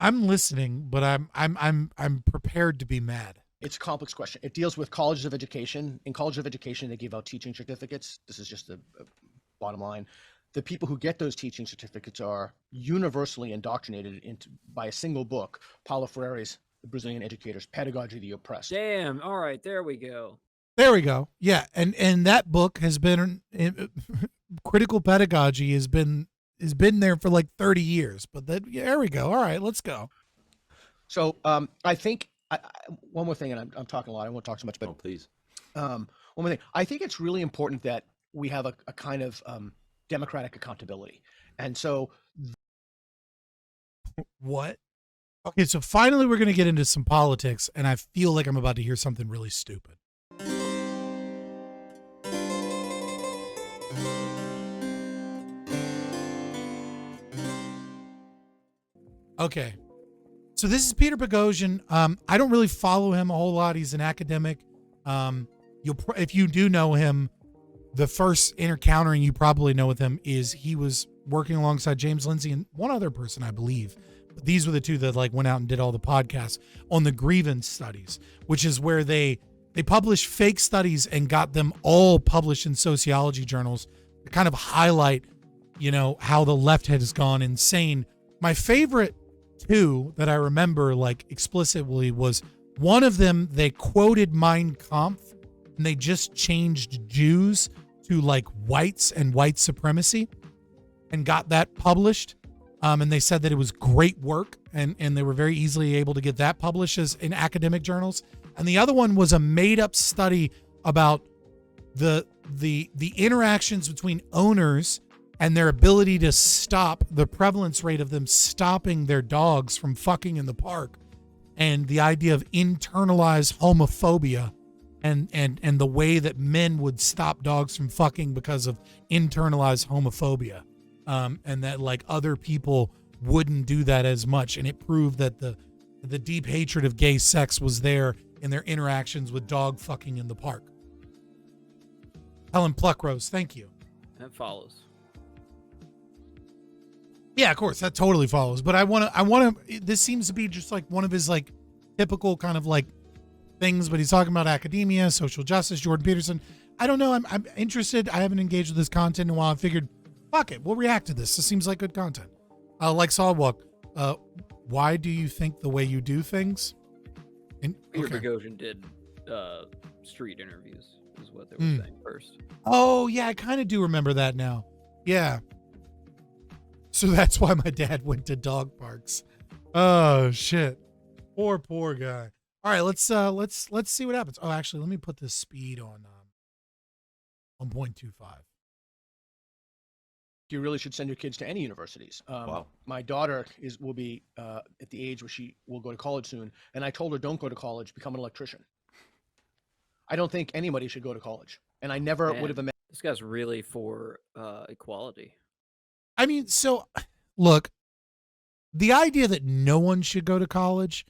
I'm listening, but I'm prepared to be mad. It's a complex question. It deals with colleges of education. In college of education, they give out teaching certificates. This is just a bottom line. The people who get those teaching certificates are universally indoctrinated into by a single book, Paulo Freire's The Brazilian Educator's Pedagogy of the Oppressed. Damn. All right, there we go. There we go. Yeah, and that book has been critical pedagogy has been there for like 30 years. But then yeah, there we go. All right, let's go. So I think one more thing, and I'm talking a lot. I won't talk so much, but please. One more thing. I think it's really important that we have a kind of democratic accountability, and so What? Okay, so finally we're going to get into some politics, and I feel like I'm about to hear something really stupid. Okay, so this is Peter Boghossian. I don't really follow him a whole lot. He's an academic. If you do know him, the first encountering you probably know with him is he was working alongside James Lindsay and one other person, I believe. But these were the two that like went out and did all the podcasts on the grievance studies, which is where they published fake studies and got them all published in sociology journals to kind of highlight, how the left has gone insane. My favorite two that I remember like explicitly was one of them, they quoted Mein Kampf and they just changed Jews to like whites and white supremacy and got that published. And they said that it was great work and they were very easily able to get that published as in academic journals. And the other one was a made up study about the interactions between owners and their ability to stop the prevalence rate of them stopping their dogs from fucking in the park, and the idea of internalized homophobia and the way that men would stop dogs from fucking because of internalized homophobia, and that like other people wouldn't do that as much, and it proved that the deep hatred of gay sex was there in their interactions with dog fucking in the park. Helen Pluckrose, thank you. That follows. Yeah, of course, that totally follows. But I want to. This seems to be just like one of his like typical kind of like things. But he's talking about academia, social justice, Jordan Peterson. I don't know. I'm interested. I haven't engaged with this content in a while. I figured, fuck it, we'll react to this. This seems like good content. Like Sawwalk, why do you think the way you do things? Peter Boghossian did street interviews, is what they were saying first. Oh yeah, I kind of do remember that now. Yeah. So that's why my dad went to dog parks. Oh shit. Poor guy. All right, let's see what happens. Oh, actually, let me put this speed on 1.25. you really should send your kids to any universities. Wow. My daughter will be at the age where she will go to college soon, and I told her, don't go to college, become an electrician. I don't think anybody should go to college, and I never would have imagined. This guy's really for equality. I mean, so look, the idea that no one should go to college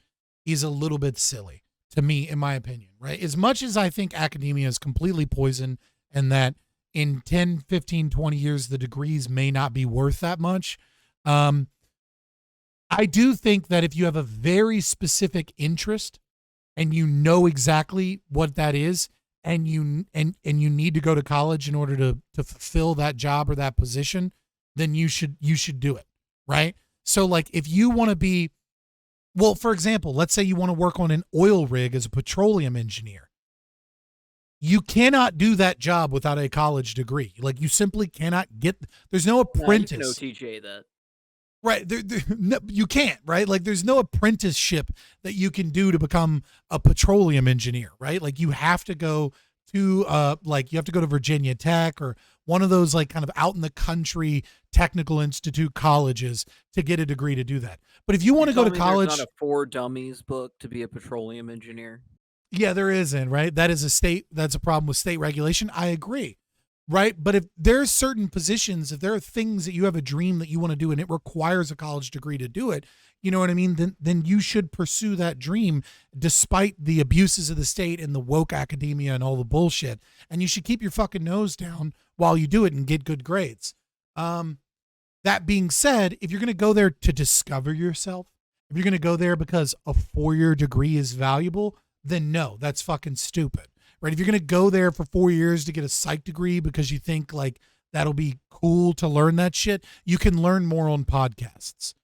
is a little bit silly to me, in my opinion, right? As much as I think academia is completely poison and that in 10, 15, 20 years, the degrees may not be worth that much. I do think that if you have a very specific interest and you know exactly what that is, and you need to go to college in order to fulfill that job or that position, then you should do it, right? So like if you want to be, well, for example, let's say you want to work on an oil rig as a petroleum engineer. You cannot do that job without a college degree. Like you simply cannot there's no apprentice. No, you can OTJ that. Right. No, you can't, right? Like there's no apprenticeship that you can do to become a petroleum engineer, right? Like you have to go to you have to go to Virginia Tech or one of those like kind of out in the country technical institute colleges to get a degree to do that. But if you want to go to college, there's not a For Dummies book to be a petroleum engineer. Yeah, there isn't, right? That's a problem with state regulation. I agree. Right. But if there's certain positions, if there are things that you have a dream that you want to do and it requires a college degree to do it, you know what I mean? Then you should pursue that dream despite the abuses of the state and the woke academia and all the bullshit. And you should keep your fucking nose down while you do it and get good grades. That being said, if you're going to go there to discover yourself If you're going to go there because a 4-year degree is valuable, then no, that's fucking stupid, right? If you're going to go there for 4 years to get a psych degree because you think like that'll be cool to learn that shit, you can learn more on podcasts,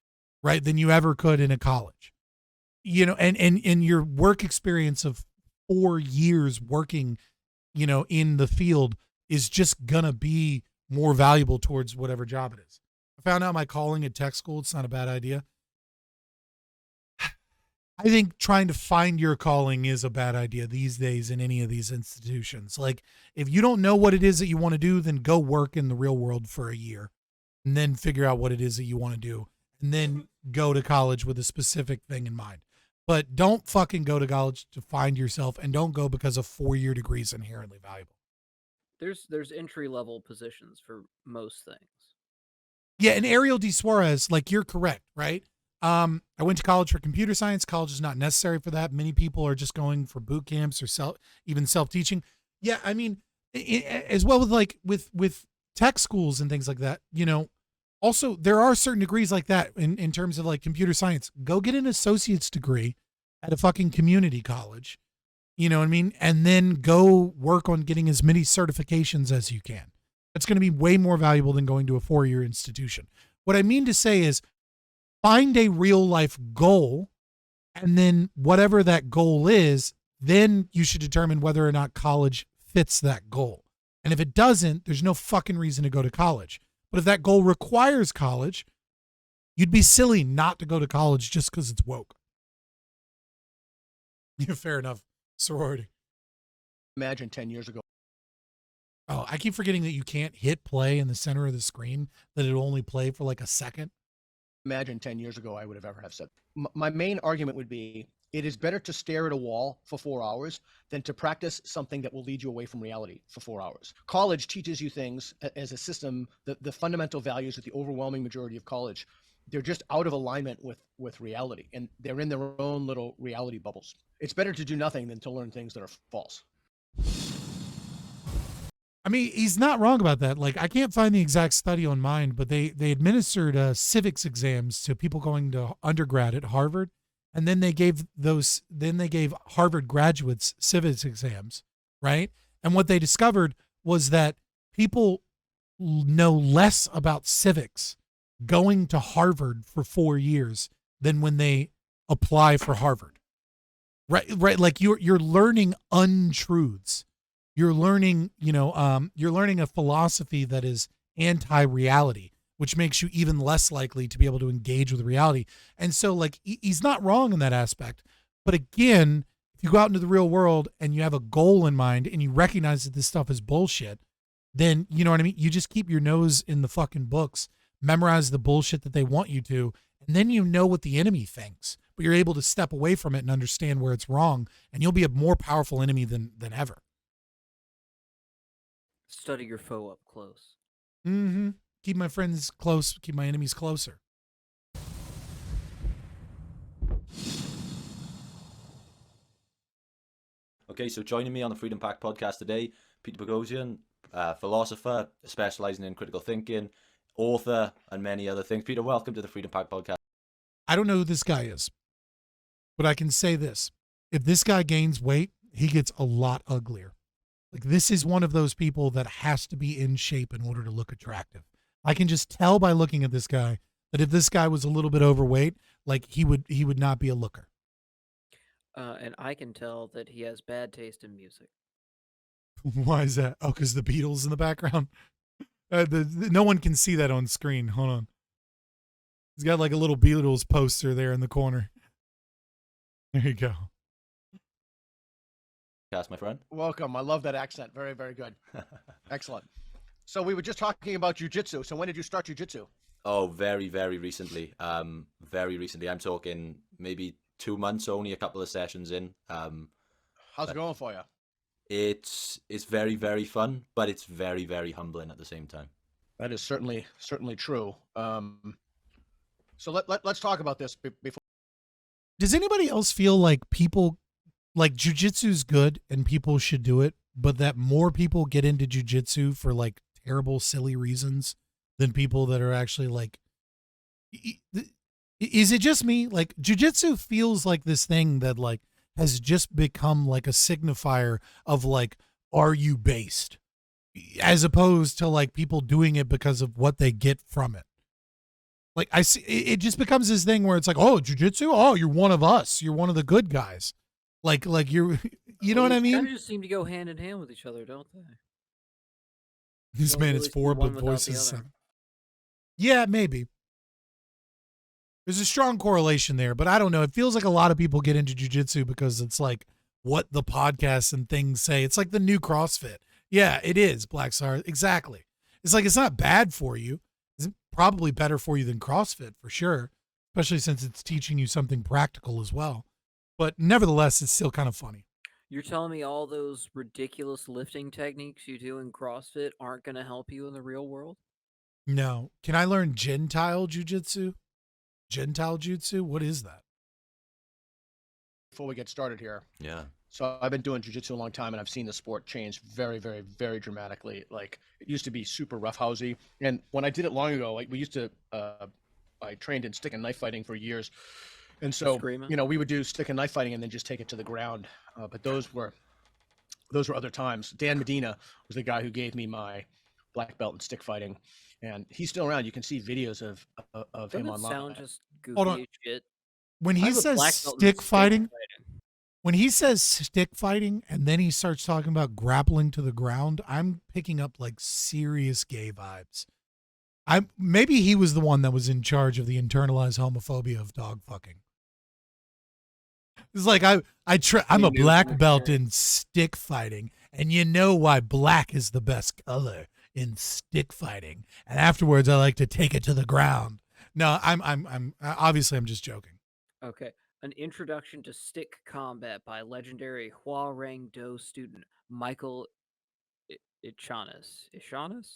right, than you ever could in a college. You know, and your work experience of 4 years working, you know, in the field is just gonna be more valuable towards whatever job it is. I found out my calling at tech school, it's not a bad idea. I think trying to find your calling is a bad idea these days in any of these institutions. Like, if you don't know what it is that you want to do, then go work in the real world for a year and then figure out what it is that you want to do and then go to college with a specific thing in mind. But don't fucking go to college to find yourself, and don't go because a 4-year degree is inherently valuable. There's entry level positions for most things. Yeah, and Ariel D. Suarez, like, you're correct, right? I went to college for computer science. College is not necessary for that. Many people are just going for boot camps or even self-teaching. Yeah, I mean, as well with like with tech schools and things like that, you know, also there are certain degrees like that in terms of like computer science. Go get an associate's degree at a fucking community college, you know what I mean? And then go work on getting as many certifications as you can. That's going to be way more valuable than going to a 4-year institution. What I mean to say is, find a real life goal, and then whatever that goal is, then you should determine whether or not college fits that goal. And if it doesn't, there's no fucking reason to go to college. But if that goal requires college, you'd be silly not to go to college just because it's woke. Yeah, fair enough. Sorority. Imagine 10 years ago. Oh, I keep forgetting that you can't hit play in the center of the screen, that it'll only play for like a second. Imagine 10 years ago I would have ever have said. My main argument would be, it is better to stare at a wall for 4 hours than to practice something that will lead you away from reality for 4 hours. College teaches you things as a system, the fundamental values of the overwhelming majority of college, they're just out of alignment with reality, and they're in their own little reality bubbles. It's better to do nothing than to learn things that are false. I mean, he's not wrong about that. Like, I can't find the exact study on mine, but they administered civics exams to people going to undergrad at Harvard, and then they gave Harvard graduates civics exams, right? And what they discovered was that people know less about civics going to Harvard for 4 years than when they apply for Harvard. Right. Like, you're learning untruths. You're learning, you're learning a philosophy that is anti-reality, which makes you even less likely to be able to engage with reality. And so, like, he's not wrong in that aspect. But again, if you go out into the real world and you have a goal in mind and you recognize that this stuff is bullshit, then, you know what I mean? You just keep your nose in the fucking books, memorize the bullshit that they want you to, and then you know what the enemy thinks. But you're able to step away from it and understand where it's wrong, and you'll be a more powerful enemy than ever. Study your foe up close. Mm-hmm. Keep my friends close, keep my enemies closer. Okay, so joining me on the Freedom Pack podcast today, Peter Boghossian, philosopher specializing in critical thinking, author, and many other things. Peter, welcome to the Freedom Pack podcast. I don't know who this guy is, but I can say this. If this guy gains weight, he gets a lot uglier. Like, this is one of those people that has to be in shape in order to look attractive. I can just tell by looking at this guy that if this guy was a little bit overweight, like, he would not be a looker. And I can tell that he has bad taste in music. Why is that? Oh, because the Beatles in the background. No one can see that on screen. Hold on. He's got like a little Beatles poster there in the corner. There you go. Yes, my friend. Welcome. I love that accent. Very, very good. Excellent. So we were just talking about jiu-jitsu. So when did you start jiu-jitsu? Oh, very, very recently. Very recently. I'm talking maybe 2 months, only a couple of sessions in. How's it going for you? It's very, very fun, but it's very, very humbling at the same time. That is certainly true. So let's talk about this before. Does anybody else feel like people, like, jiu-jitsu is good and people should do it, but that more people get into jiu-jitsu for like terrible, silly reasons than people that are actually like, it is it just me? Like jujitsu feels like this thing that like has just become like a signifier of like, are you based? As opposed to like people doing it because of what they get from it. Like I see, it just becomes this thing where it's like, oh, jujitsu, oh, you're one of us, you're one of the good guys, like you're, you know what I Kind mean? of just seem to go hand in hand with each other, don't they? This Don't man really is see 4, but one without voice the is other. 7. Yeah, maybe. There's a strong correlation there, but I don't know. It feels like a lot of people get into jujitsu because it's like what the podcasts and things say. It's like the new CrossFit. Yeah, it is, Black Star. Exactly. It's like it's not bad for you. It's probably better for you than CrossFit for sure, especially since it's teaching you something practical as well. But nevertheless, it's still kind of funny. You're telling me all those ridiculous lifting techniques you do in CrossFit aren't going to help you in the real world? No. Can I learn Gentile jujitsu? Gentile jutsu? What is that? Before we get started here, Yeah. so I've been doing jiu-jitsu a long time, and I've seen the sport change very, very, very dramatically. Like it used to be super roughhousey, and when I did it long ago, like we used to, I trained in stick and knife fighting for years, and so Screaming? we would do stick and knife fighting and then just take it to the ground. But those were other times. Dan Medina was the guy who gave me my black belt in stick fighting, and he's still around. You can see videos of Doesn't him it online. sound just Hold on. goofy as shit? When I he have a says black belt in stick stick fighting, when he says stick fighting and then he starts talking about grappling to the ground, I'm picking up like serious gay vibes. Maybe he was the one that was in charge of the internalized homophobia of dog fucking. It's like I'm a black belt in stick fighting, and you know why black is the best color in stick fighting. And afterwards, I like to take it to the ground. No, I'm obviously I'm just joking. Okay. An Introduction to Stick Combat by legendary Hua-Rang Do student Michael Ichanis. Ichanis?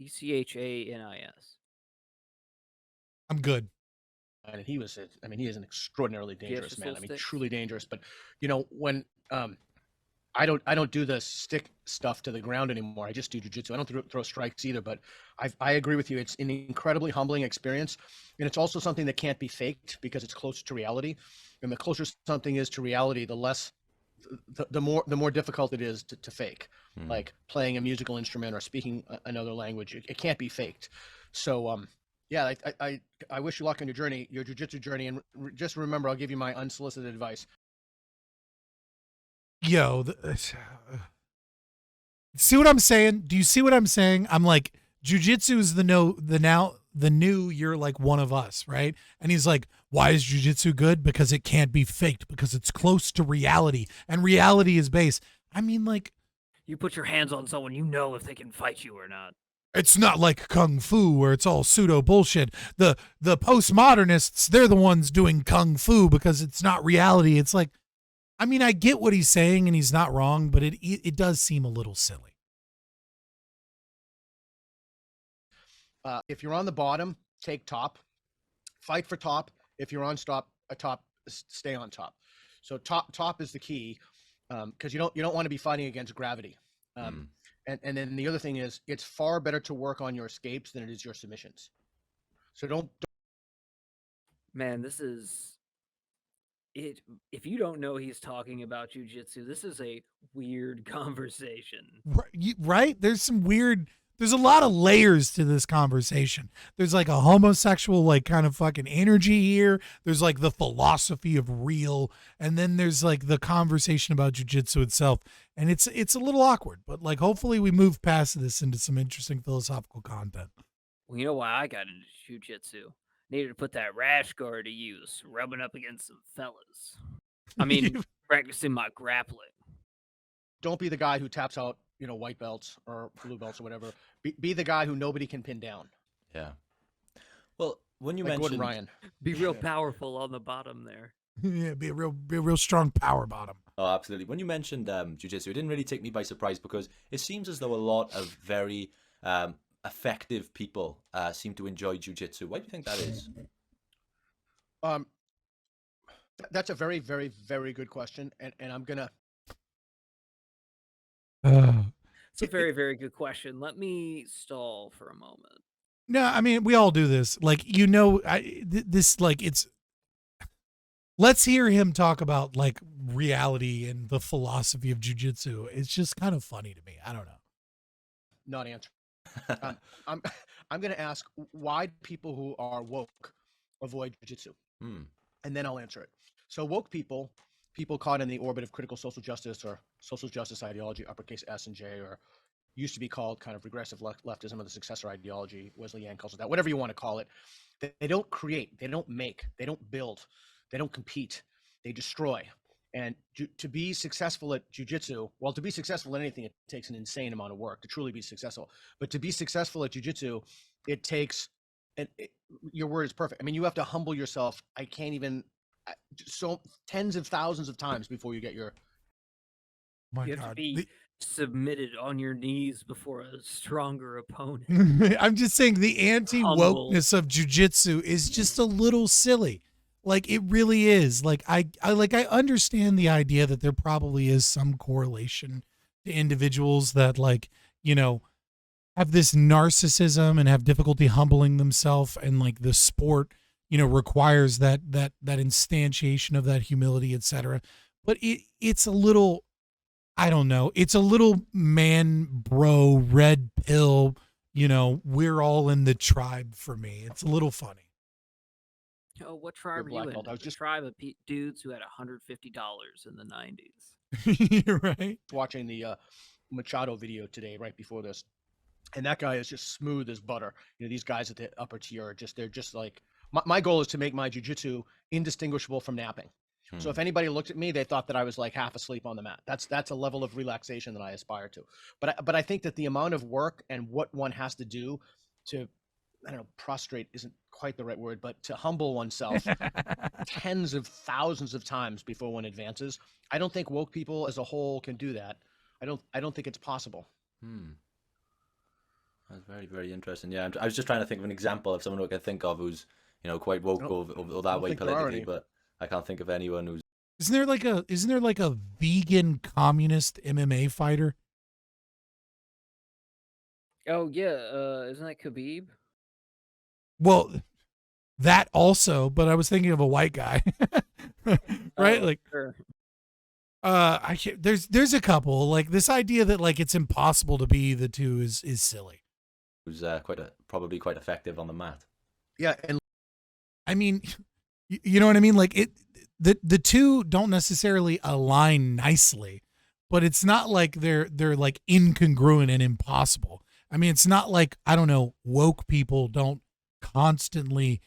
Echanis. I'm good. And he was, I mean, he is an extraordinarily dangerous man. I mean, sticks? truly dangerous. But when I don't do the stick stuff to the ground anymore. I just do jujitsu. I don't throw strikes either. But I agree with you. It's an incredibly humbling experience, and it's also something that can't be faked because it's closer to reality. And the closer something is to reality, the less, the more difficult it is to fake. Like playing a musical instrument or speaking another language, it can't be faked. So yeah, I wish you luck on your journey, your jiu-jitsu journey, and just remember, I'll give you my unsolicited advice. Yo, see what I'm saying? Do you see what I'm saying? I'm like, jujitsu is the new you're like one of us, right? And he's like, why is jujitsu good? Because it can't be faked, because it's close to reality, and reality is base. I mean, like, you put your hands on someone, you know if they can fight you or not. It's not like kung fu where it's all pseudo bullshit. The postmodernists, they're the ones doing kung fu because it's not reality. It's like, I mean, I get what he's saying and he's not wrong, but it does seem a little silly. If you're on the bottom, take top. Fight for top. If you're on top, stay on top. So top is the key, because you don't want to be fighting against gravity. And then the other thing is, it's far better to work on your escapes than it is your submissions. So don't. Man, this is it. If you don't know he's talking about jujitsu, this is a weird conversation. Right? There's a lot of layers to this conversation. There's like a homosexual, like kind of fucking energy here. There's like the philosophy of real. And then there's like the conversation about jujitsu itself. And it's a little awkward, but like hopefully we move past this into some interesting philosophical content. Well, you know why I got into jujitsu? Needed to put that rash guard to use, rubbing up against some fellas. I mean, practicing my grappling. Don't be the guy who taps out, white belts or blue belts or whatever. Be the guy who nobody can pin down. Yeah. Well, when you like mentioned Gordon Ryan, be real powerful on the bottom there. Yeah, be a real strong power bottom. Oh, absolutely. When you mentioned jiu-jitsu, it didn't really take me by surprise because it seems as though a lot of very effective people seem to enjoy jiu-jitsu. Why do you think that is? That's a very, very, very good question, and I'm gonna. It's a very, very good question. Let me stall for a moment. No, I mean, we all do this. Like, this, like, it's, let's hear him talk about like reality and the philosophy of jujitsu. It's just kind of funny to me. I don't know. Not answer. I'm I'm going to ask why do people who are woke avoid jujitsu, and then I'll answer it. So woke people caught in the orbit of critical social justice or social justice ideology, uppercase S and J, or used to be called kind of regressive leftism or the successor ideology. Wesley Yan calls it that. Whatever you want to call it. They don't create. They don't make. They don't build. They don't compete. They destroy. And to be successful at jujitsu, well, to be successful in anything, it takes an insane amount of work to truly be successful. But to be successful at jujitsu, it takes, and your word is perfect. I mean, you have to humble yourself. I can't even, so tens of thousands of times before you get your. My You have God. to be submitted on your knees before a stronger opponent. I'm just saying the anti-wokeness of jujitsu is just a little silly. Like, it really is. Like, I understand the idea that there probably is some correlation to individuals that, like, you know, have this narcissism and have difficulty humbling themselves, and like the sport, you know, requires that instantiation of that humility, etc. But it's a little, I don't know, it's a little man bro red pill, you know, we're all in the tribe for me. It's a little funny. Oh, what tribe are you in? I was just tribe of dudes who had $150 in the 90s. Right. Watching the Machado video today, right before this, and that guy is just smooth as butter. You know, these guys at the upper tier are just, they're just like, my goal is to make my jiu-jitsu indistinguishable from napping. So if anybody looked at me, they thought that I was like half asleep on the mat. That's a level of relaxation that I aspire to. But I think that the amount of work and what one has to do to, I don't know, prostrate isn't quite the right word, but to humble oneself tens of thousands of times before one advances. I don't think woke people as a whole can do that. I don't think it's possible. That's very, very interesting. Yeah, I was just trying to think of an example of someone who I can think of who's, you know, quite woke or that way politically, but I can't think of anyone who's. Isn't there like a vegan communist MMA fighter? Oh yeah, isn't that Khabib? Well, that also, but I was thinking of a white guy, right? Oh, like, sure. I can't, there's a couple, like, this idea that like it's impossible to be the two is silly. Who's probably quite effective on the mat. Yeah, and I mean, you know what I mean? Like, the two don't necessarily align nicely, but it's not like they're like incongruent and impossible. I mean, it's not like, I don't know, woke people don't constantly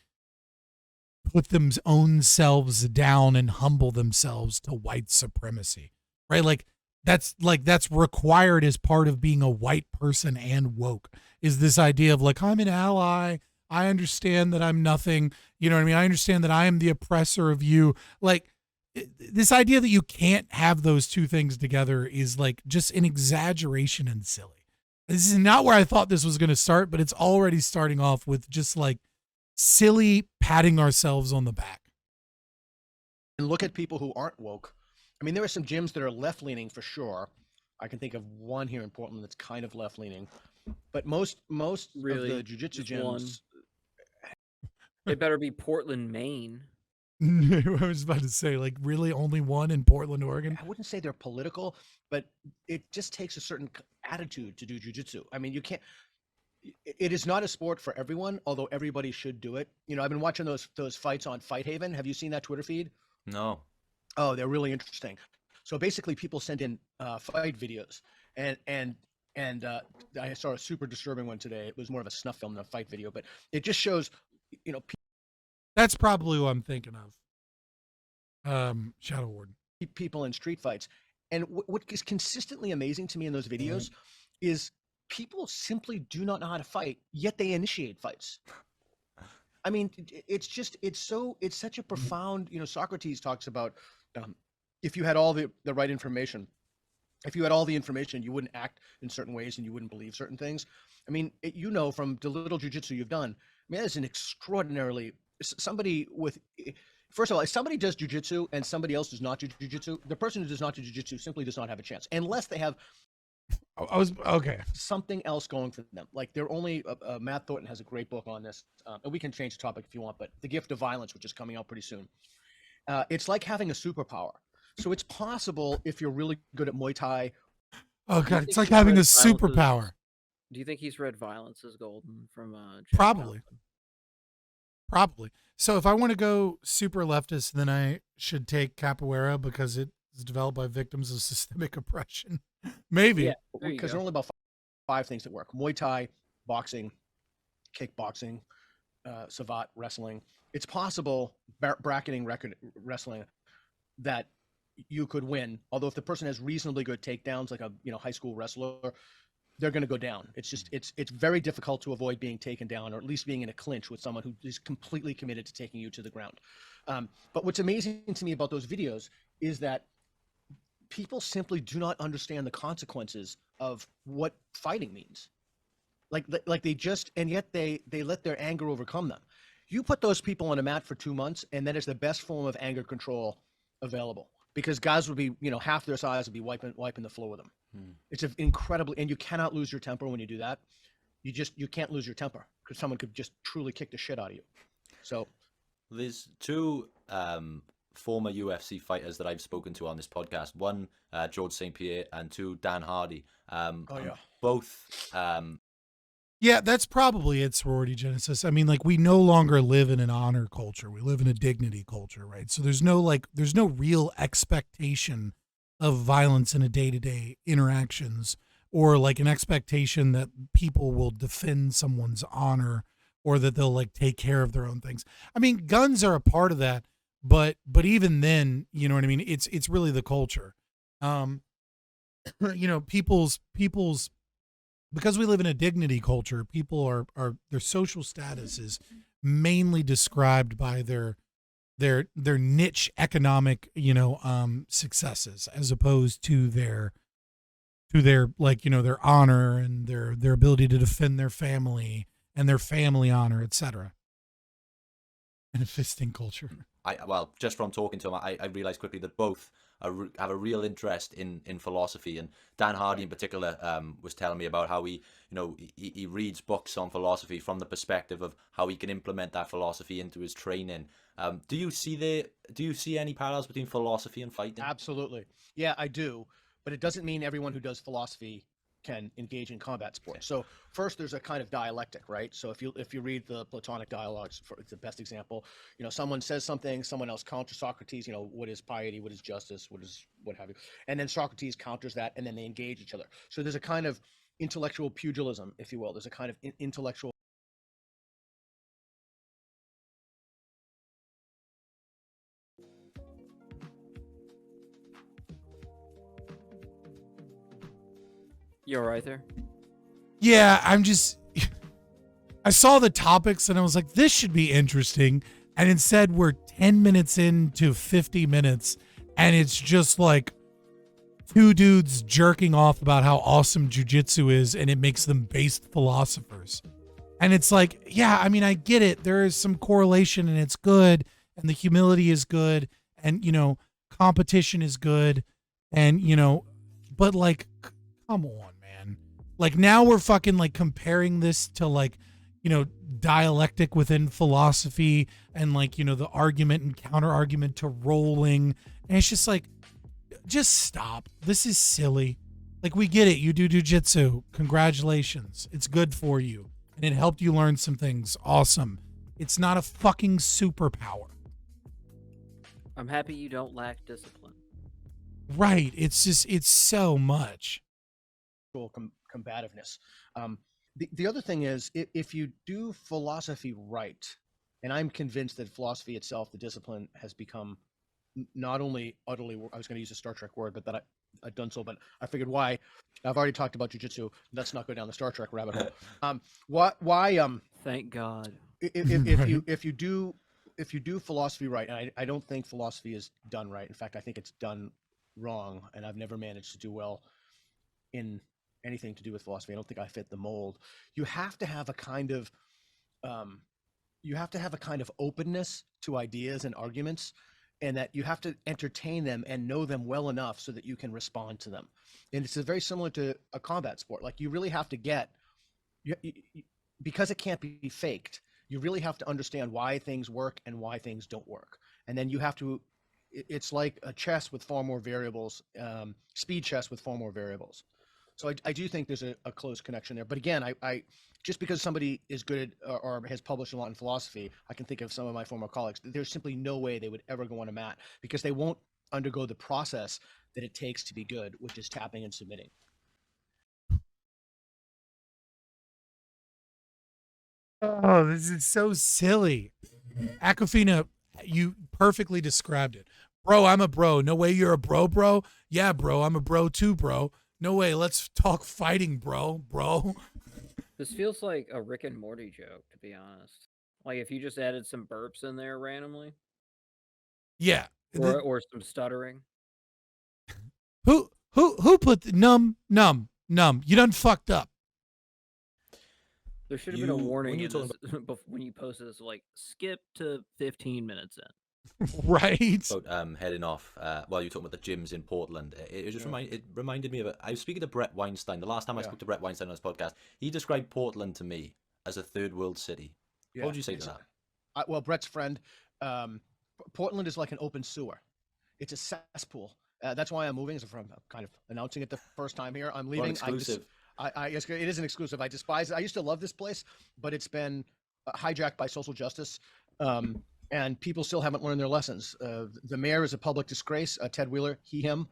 put them own selves down and humble themselves to white supremacy, right? Like that's required as part of being a white person and woke, is this idea of like, I'm an ally. I understand that I'm nothing. You know what I mean? I understand that I am the oppressor of you. Like, this idea that you can't have those two things together is like just an exaggeration and silly. This is not where I thought this was going to start, but it's already starting off with just like silly patting ourselves on the back. And look at people who aren't woke. I mean, there are some gyms that are left-leaning for sure. I can think of one here in Portland that's kind of left-leaning, but most Really, of the jiu-jitsu just gyms. one. It better be Portland, Maine. I was about to say, like, really only one in Portland, Oregon? I wouldn't say they're political, but it just takes a certain attitude to do jiu-jitsu. I mean, you can't. It is not a sport for everyone, although everybody should do it. You know, I've been watching those fights on Fight Haven. Have you seen that Twitter feed? No. Oh, they're really interesting. So basically, people send in fight videos, and I saw a super disturbing one today. It was more of a snuff film than a fight video, but it just shows, you know, That's probably who I'm thinking of. Shadow Warden. People in street fights. And what is consistently amazing to me in those videos is people simply do not know how to fight, yet they initiate fights. I mean, it's such a profound, you know, Socrates talks about if you had all the right information, if you had all the information, you wouldn't act in certain ways and you wouldn't believe certain things. I mean, you know, from the little jiu-jitsu you've done, I mean, that is an extraordinarily, somebody with, first of all, if somebody does jiu-jitsu and somebody else does not do jiu-jitsu, the person who does not do jiu-jitsu simply does not have a chance, unless they have I was okay. Something else going for them. Like they're only Matt Thornton has a great book on this, and we can change the topic if you want. But The Gift of Violence, which is coming out pretty soon, it's like having a superpower. So it's possible if you're really good at Muay Thai. Oh Do you god, it's think like he's having a read Violence superpower. is- Do you think he's read Violence is Golden from Jack Probably. Johnson? Probably. So if I want to go super leftist, then I should take capoeira because it is developed by victims of systemic oppression. Maybe. Yeah, there you Because there are go. only about five things that work: Muay Thai, boxing, kickboxing, savate wrestling. It's possible bracketing wrestling that you could win. Although if the person has reasonably good takedowns, like a high school wrestler, they're going to go down. It's just it's very difficult to avoid being taken down, or at least being in a clinch with someone who is completely committed to taking you to the ground. But what's amazing to me about those videos is that people simply do not understand the consequences of what fighting means. Like they just, and yet they let their anger overcome them. You put those people on a mat for 2 months, and that is the best form of anger control available, because guys would be, half their size would be wiping the floor with them. It's incredibly, and you cannot lose your temper when you do that. You can't lose your temper because someone could just truly kick the shit out of you. So There's two former UFC fighters that I've spoken to on this podcast. One, George St. Pierre, and two, Dan Hardy. And both. Yeah, that's probably it, sorority genesis. I mean, like, we no longer live in an honor culture. We live in a dignity culture, right? So there's no real expectation of violence in a day-to-day interactions, or like an expectation that people will defend someone's honor, or that they'll like take care of their own things. I mean, guns are a part of that, but even then, you know what I mean? It's really the culture. People's because we live in a dignity culture, people are their social status is mainly described by their niche economic, successes, as opposed to their like, their honor and their ability to defend their family and their family honor, etc. In a fisting culture. Just from talking to him, I realized quickly that both have a real interest in philosophy, and Dan Hardy in particular was telling me about how he reads books on philosophy from the perspective of how he can implement that philosophy into his training. Do you see any parallels between philosophy and fighting? absolutely, yeah, I do, but it doesn't mean everyone who does philosophy can engage in combat sports. So first, there's a kind of dialectic, right? So if you read the Platonic dialogues, it's the best example. Someone says something, someone else counters Socrates. What is piety? What is justice? What have you? And then Socrates counters that, and then they engage each other. So there's a kind of intellectual pugilism, if you will. There's a kind of intellectual. You all right there? Yeah, I saw the topics and I was like, this should be interesting. And instead, we're 10 minutes into 50 minutes, and it's just like two dudes jerking off about how awesome jujitsu is, and it makes them based philosophers. And it's like, yeah, I mean, I get it. There is some correlation, and it's good, and the humility is good, and, competition is good, and, but like, come on, man. Like, now we're fucking like comparing this to like, dialectic within philosophy, and like, the argument and counter argument to rolling. And it's just like, just stop. This is silly. Like, we get it. You do jujitsu. Congratulations. It's good for you. And it helped you learn some things. Awesome. It's not a fucking superpower. I'm happy you don't lack discipline. Right. It's so much. Combativeness. The other thing is, if you do philosophy right, and I'm convinced that philosophy itself, the discipline, has become not only utterly, I was going to use a Star Trek word, but that I've done so, but I figured why. I've already talked about jujitsu. Let's not go down the Star Trek rabbit hole. Why? Thank God. If you do philosophy right, and I don't think philosophy is done right. In fact, I think it's done wrong, and I've never managed to do well in anything to do with philosophy. I don't think I fit the mold. You have to have a kind of openness to ideas and arguments and that you have to entertain them and know them well enough so that you can respond to them. And it's very similar to a combat sport. Like you really have to get, because it can't be faked, you really have to understand why things work and why things don't work. And then you have to, it's like a chess with far more variables, speed chess with far more variables. So I do think there's a close connection there. But again, I just because somebody is good at, or has published a lot in philosophy, I can think of some of my former colleagues. There's simply no way they would ever go on a mat because they won't undergo the process that it takes to be good, which is tapping and submitting. Oh, this is so silly. Aquafina, you perfectly described it. Bro, I'm a bro. No way you're a bro, bro. Yeah, bro, I'm a bro too, bro. No way, let's talk fighting, bro. This feels like a Rick and Morty joke, to be honest. Like if you just added some burps in there randomly, Yeah. or some stuttering. Who put the num? You done fucked up. There should have been a warning in this, when you posted this, like skip to 15 minutes in. Right. About heading off while you were talking about the gyms in Portland. It just reminded me of it. I was speaking to Brett Weinstein. The last time I spoke to Brett Weinstein on this podcast, he described Portland to me as a third world city. What would you say to that? Well, Brett's friend, Portland is like an open sewer. It's a cesspool. That's why I'm moving. I'm kind of announcing it the first time here. I'm leaving. Well, exclusive. Yes, it is an exclusive. I despise it. I used to love this place, but it's been hijacked by social justice, and people still haven't learned their lessons. The mayor is a public disgrace. Ted Wheeler, him.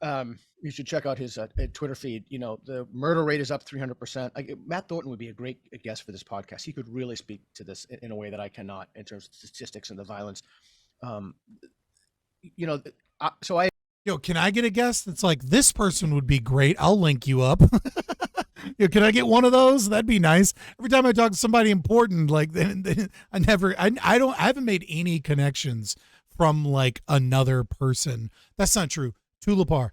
You should check out his Twitter feed. You know, the murder rate is up 300%. Matt Thornton would be a great guest for this podcast. He could really speak to this in a way that I cannot in terms of statistics and the violence. Yo, can I get a guest that's like, this person would be great? I'll link you up. Yo, can I get one of those? That'd be nice. Every time I talk to somebody important, like I haven't made any connections from like another person. That's not true. Tulipar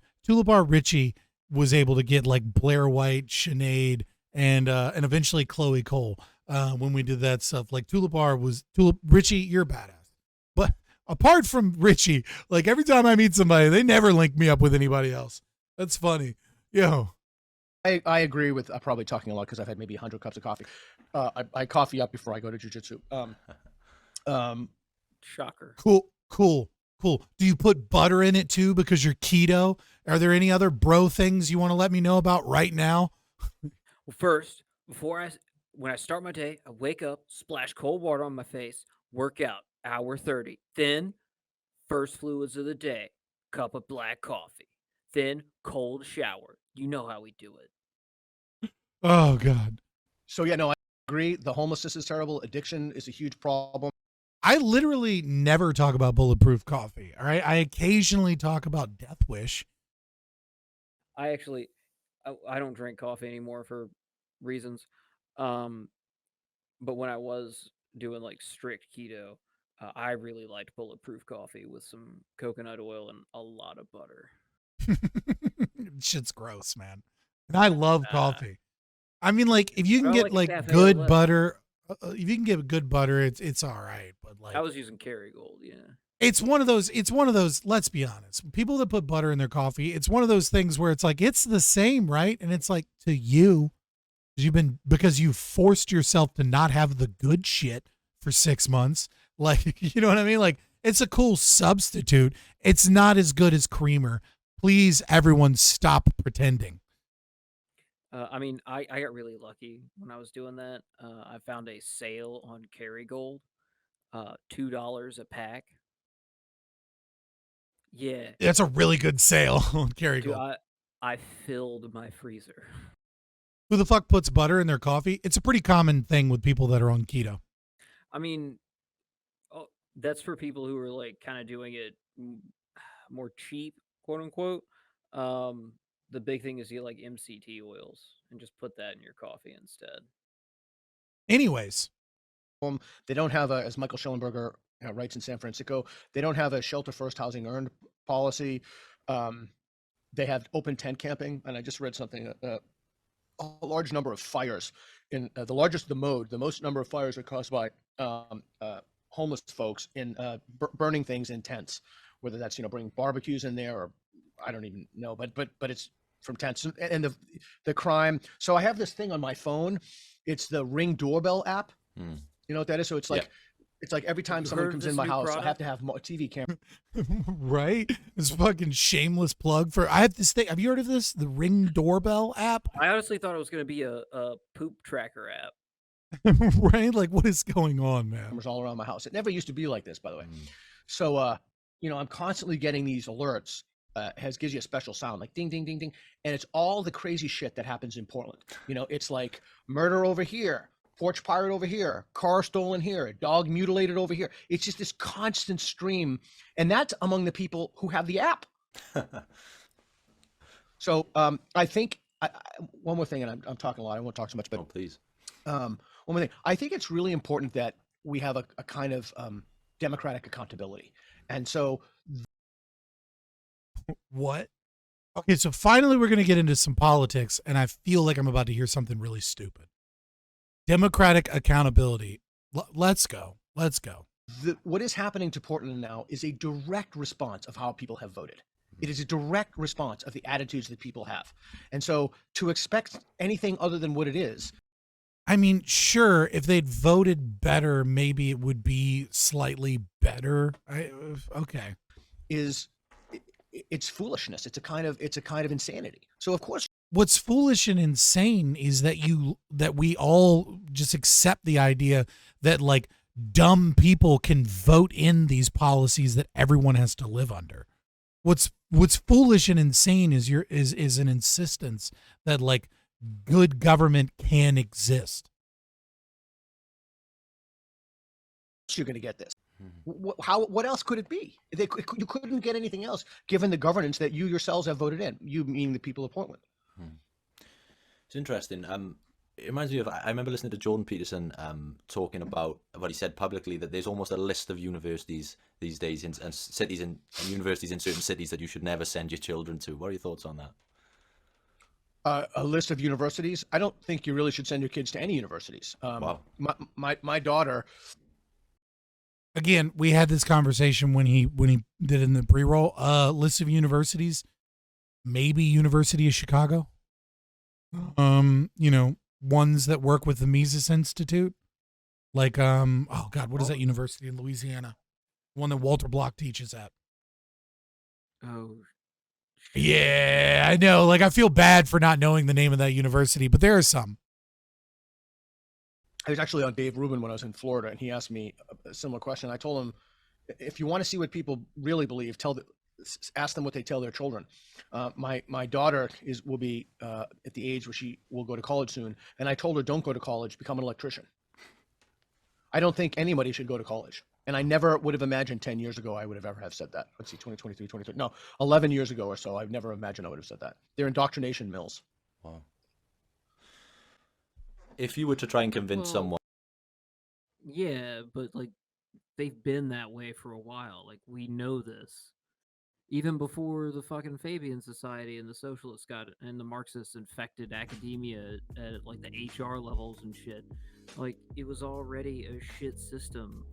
Richie was able to get like Blair White, Sinead, and eventually Chloe Cole when we did that stuff. Like Richie, you're badass. But apart from Richie, like every time I meet somebody, they never link me up with anybody else. That's funny. Yo. I agree with probably talking a lot because I've had maybe 100 cups of coffee. I coffee up before I go to jiu-jitsu. Shocker. Cool. Do you put butter in it too because you're keto? Are there any other bro things you want to let me know about right now? Well, first, when I start my day, I wake up, splash cold water on my face, work out, hour 30. Then, first fluids of the day, cup of black coffee. Then, cold shower. You know how we do it. Oh, God. So, yeah, no, I agree. The homelessness is terrible. Addiction is a huge problem. I literally never talk about bulletproof coffee. All right. I occasionally talk about Death Wish. I don't drink coffee anymore for reasons. But when I was doing like strict keto, I really liked bulletproof coffee with some coconut oil and a lot of butter. Shit's gross, man. And I love coffee. I mean, like, if you can get like good butter, if you can get good butter, it's all right. But like, I was using Kerrygold, yeah. It's one of those. Let's be honest. People that put butter in their coffee, it's one of those things where it's like it's the same, right? And it's like to you, because you forced yourself to not have the good shit for 6 months. Like, you know what I mean? Like, it's a cool substitute. It's not as good as creamer. Please, everyone, stop pretending. I mean, I got really lucky when I was doing that. I found a sale on Kerrygold, $2 a pack. Yeah, That's a really good sale on Kerrygold. dude, I filled my freezer. Who the fuck puts butter in their coffee? It's a pretty common thing with people that are on keto. I mean, that's for people who are like kind of doing it more cheap, quote unquote. The big thing is you like MCT oils and just put that in your coffee instead. Anyways, they don't have as Michael Schellenberger writes in San Francisco, they don't have a shelter first housing earned policy. They have open tent camping, and I just read something. A large number of fires in the most number of fires are caused by homeless folks in burning things in tents, whether that's bringing barbecues in there or I don't even know, but it's from tents and the crime. So I have this thing on my phone. It's the Ring doorbell app. Hmm. You know what that is? So it's like it's like every time you someone heard of comes this in my new house, I have product? to have a TV camera. Right? This fucking shameless plug for. I have this thing. Have you heard of this? The Ring doorbell app. I honestly thought it was going to be a poop tracker app. Right? Like, what is going on, man? Cameras all around my house. It never used to be like this, by the way. Mm. So, I'm constantly getting these alerts. Gives you a special sound like ding, ding, ding, ding, and it's all the crazy shit that happens in Portland. It's like murder over here, porch pirate over here, car stolen here, dog mutilated over here. It's just this constant stream, and that's among the people who have the app. So, I think one more thing, and I'm talking a lot. I won't talk so much, but please. one more thing. I think it's really important that we have a kind of democratic accountability, and so. What? Okay, so finally we're going to get into some politics, and I feel like I'm about to hear something really stupid. Democratic accountability. Let's go. Let's go. What is happening to Portland now is a direct response of how people have voted. It is a direct response of the attitudes that people have. And so to expect anything other than what it is. I mean, sure, if they'd voted better, maybe it would be slightly better. Okay. It's foolishness. It's a kind of insanity. So of course, what's foolish and insane is that we all just accept the idea that like dumb people can vote in these policies that everyone has to live under. What's foolish and insane is an insistence that like good government can exist. You're going to get this. What else could it be? You couldn't get anything else given the governance that you yourselves have voted in. You meaning the people of Portland. It's interesting. It reminds me of, I remember listening to Jordan Peterson talking about what he said publicly, that there's almost a list of universities these days and cities and universities in certain cities that you should never send your children to. What are your thoughts on that? A list of universities. I don't think you really should send your kids to any universities. Wow. My daughter. Again, we had this conversation when he did in the pre-roll. List of universities, maybe University of Chicago. Ones that work with the Mises Institute, like oh God, what is that university in Louisiana? One that Walter Block teaches at. Oh. Yeah, I know. Like, I feel bad for not knowing the name of that university, but there are some. I was actually on Dave Rubin when I was in Florida, and he asked me a similar question. I told him, if you want to see what people really believe, ask them what they tell their children. My daughter will be at the age where she will go to college soon, and I told her, don't go to college, become an electrician. I don't think anybody should go to college, and I never would have imagined 10 years ago I would have ever have said that. Let's see, 2023, 2023. No, 11 years ago or so, I've never imagined I would have said that. They're indoctrination mills. Wow. If you were to try and convince someone. Yeah, but like they've been that way for a while. Like we know this. Even before the fucking Fabian Society and the socialists got it, and the Marxists infected academia at like the HR levels and shit. Like it was already a shit system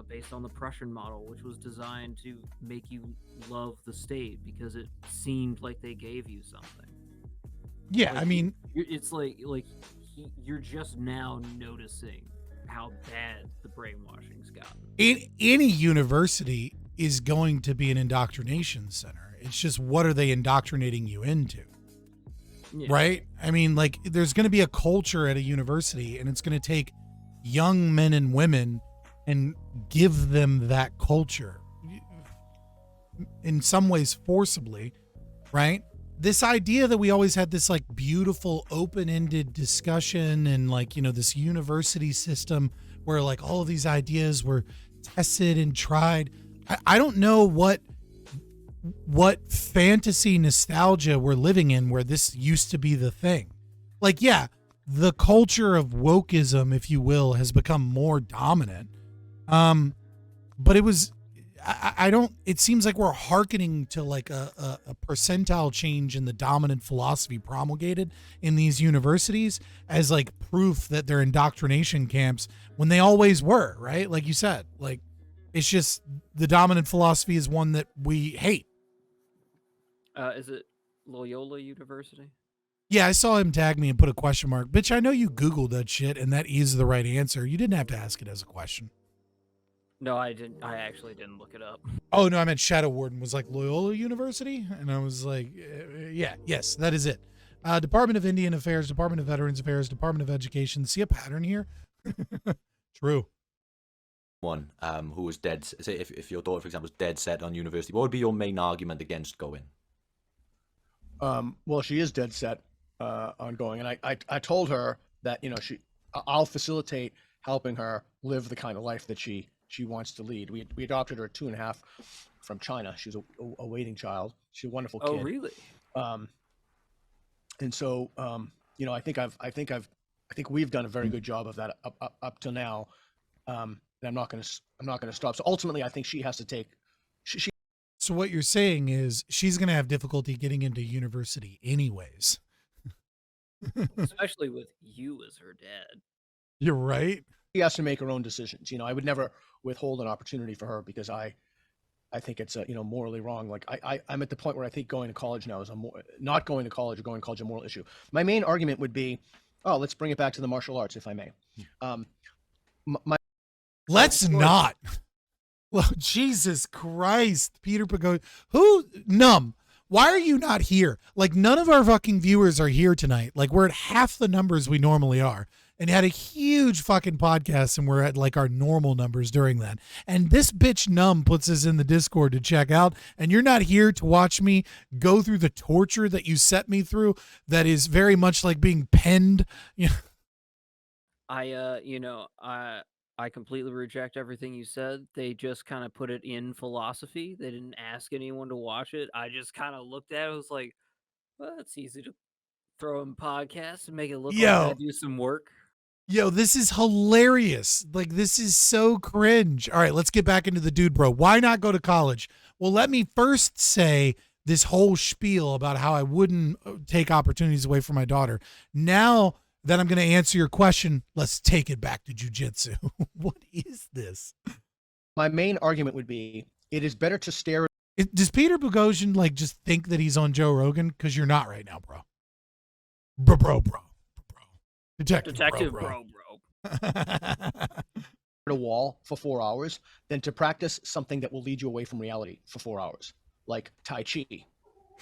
based on the Prussian model, which was designed to make you love the state because it seemed like they gave you something. Yeah, like, I mean, it's like you're just now noticing how bad the brainwashing's gotten. Any university is going to be an indoctrination center. It's just, what are they indoctrinating you into? Yeah. Right? I mean, like, there's going to be a culture at a university, and it's going to take young men and women and give them that culture in some ways forcibly, right? This idea that we always had this like beautiful open-ended discussion and like, this university system where like all of these ideas were tested and tried. I don't know what fantasy nostalgia we're living in where this used to be the thing. Like, yeah, the culture of wokeism, if you will, has become more dominant. But it was, it seems like we're hearkening to like a percentile change in the dominant philosophy promulgated in these universities as like proof that they're indoctrination camps when they always were, right? Like you said, like It's just the dominant philosophy is one that we hate. Is it Loyola University? Yeah, I saw him tag me and put a question mark. Bitch, I know you Googled that shit and that is the right answer. You didn't have to ask it as a question. No, I didn't. I actually didn't look it up. Oh, no, I meant Shadow Warden was like Loyola University. And I was like, yeah, yes, that is it. Department of Indian Affairs, Department of Veterans Affairs, Department of Education. See a pattern here? True. One who was dead. Say if your daughter, for example, was dead set on university, what would be your main argument against going? Well, she is dead set on going, and I told her that I'll facilitate helping her live the kind of life that she wants to lead. We adopted her at 2.5 from China. She was a waiting child. She's a wonderful kid. Oh, really? And so I think we've done a very good job of that up till now. And I'm not going to stop. So ultimately, I think she has to take. So what you're saying is she's going to have difficulty getting into university anyways. Especially with you as her dad. You're right. She has to make her own decisions. I would never withhold an opportunity for her because I think it's morally wrong. Like I'm at the point where I think going to college now is not going to college or going to college a moral issue. My main argument would be, let's bring it back to the martial arts, if I may. Let's not. Well, Jesus Christ, Peter Boghossian. Who, Numb, why are you not here? Like, none of our fucking viewers are here tonight. Like, we're at half the numbers we normally are. And had a huge fucking podcast, and we're at like our normal numbers during that. And this bitch Numb puts us in the Discord to check out, and you're not here to watch me go through the torture that you set me through. That is very much like being penned. I completely reject everything you said. They just kind of put it in philosophy. They didn't ask anyone to watch it. I just kind of looked at it. I was like, well, it's easy to throw in podcasts and make it look like I do some work. Yo, this is hilarious. Like, this is so cringe. All right, let's get back into the dude, bro. Why not go to college? Well, let me first say this whole spiel about how I wouldn't take opportunities away from my daughter. Now that I'm going to answer your question, let's take it back to jujitsu. What is this? My main argument would be, it is better to stare. Does Peter Boghossian like just think that he's on Joe Rogan? Because you're not right now, bro. Bro. Detective bro. A wall for 4 hours than to practice something that will lead you away from reality for 4 hours, like Tai Chi.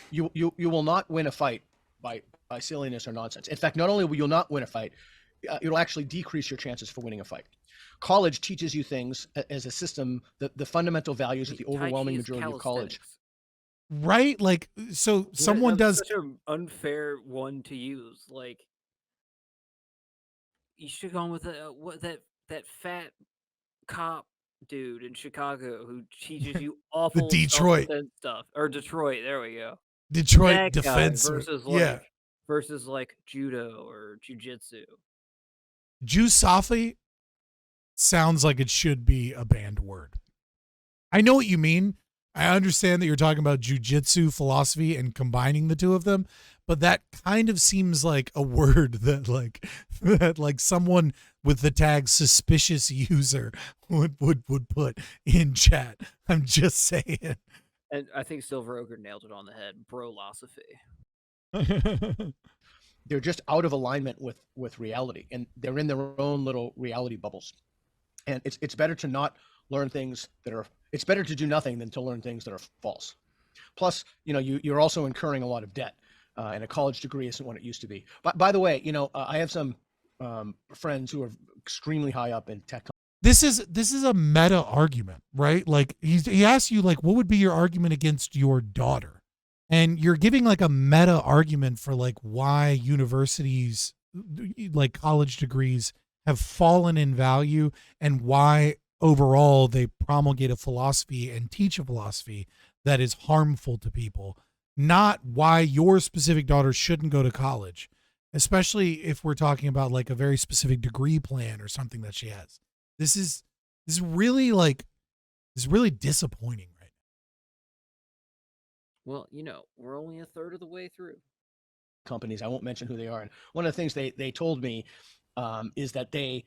You will not win a fight by silliness or nonsense. In fact, not only will you not win a fight, it'll actually decrease your chances for winning a fight. College teaches you things as a system, the fundamental values of the overwhelming majority of college. Right? Like, so someone does such an unfair one to use. Like, you should have gone with that fat cop dude in Chicago who teaches you awful the Detroit stuff. Or Detroit, there we go. Detroit that defense versus like judo or jujitsu. Jusafi sounds like it should be a banned word. I know what you mean. I understand that you're talking about jujitsu philosophy and combining the two of them, but that kind of seems like a word that like someone with the tag suspicious user would put in chat. I'm just saying. And I think Silver Ogre nailed it on the head. Brolosophy. They're just out of alignment with reality, and they're in their own little reality bubbles. And it's better to not learn things that are. It's better to do nothing than to learn things that are false. Plus, you're also incurring a lot of debt, and a college degree isn't what it used to be. But by the way, I have some friends who are extremely high up in tech. This is a meta argument, right? Like he asks you like, what would be your argument against your daughter? And you're giving like a meta argument for like why universities, like college degrees, have fallen in value and why overall they promulgate a philosophy and teach a philosophy that is harmful to people, not why your specific daughter shouldn't go to college, especially if we're talking about like a very specific degree plan or something that she has. This is really disappointing right now. Well, we're only a third of the way through. Companies, I won't mention who they are. And one of the things they told me is that they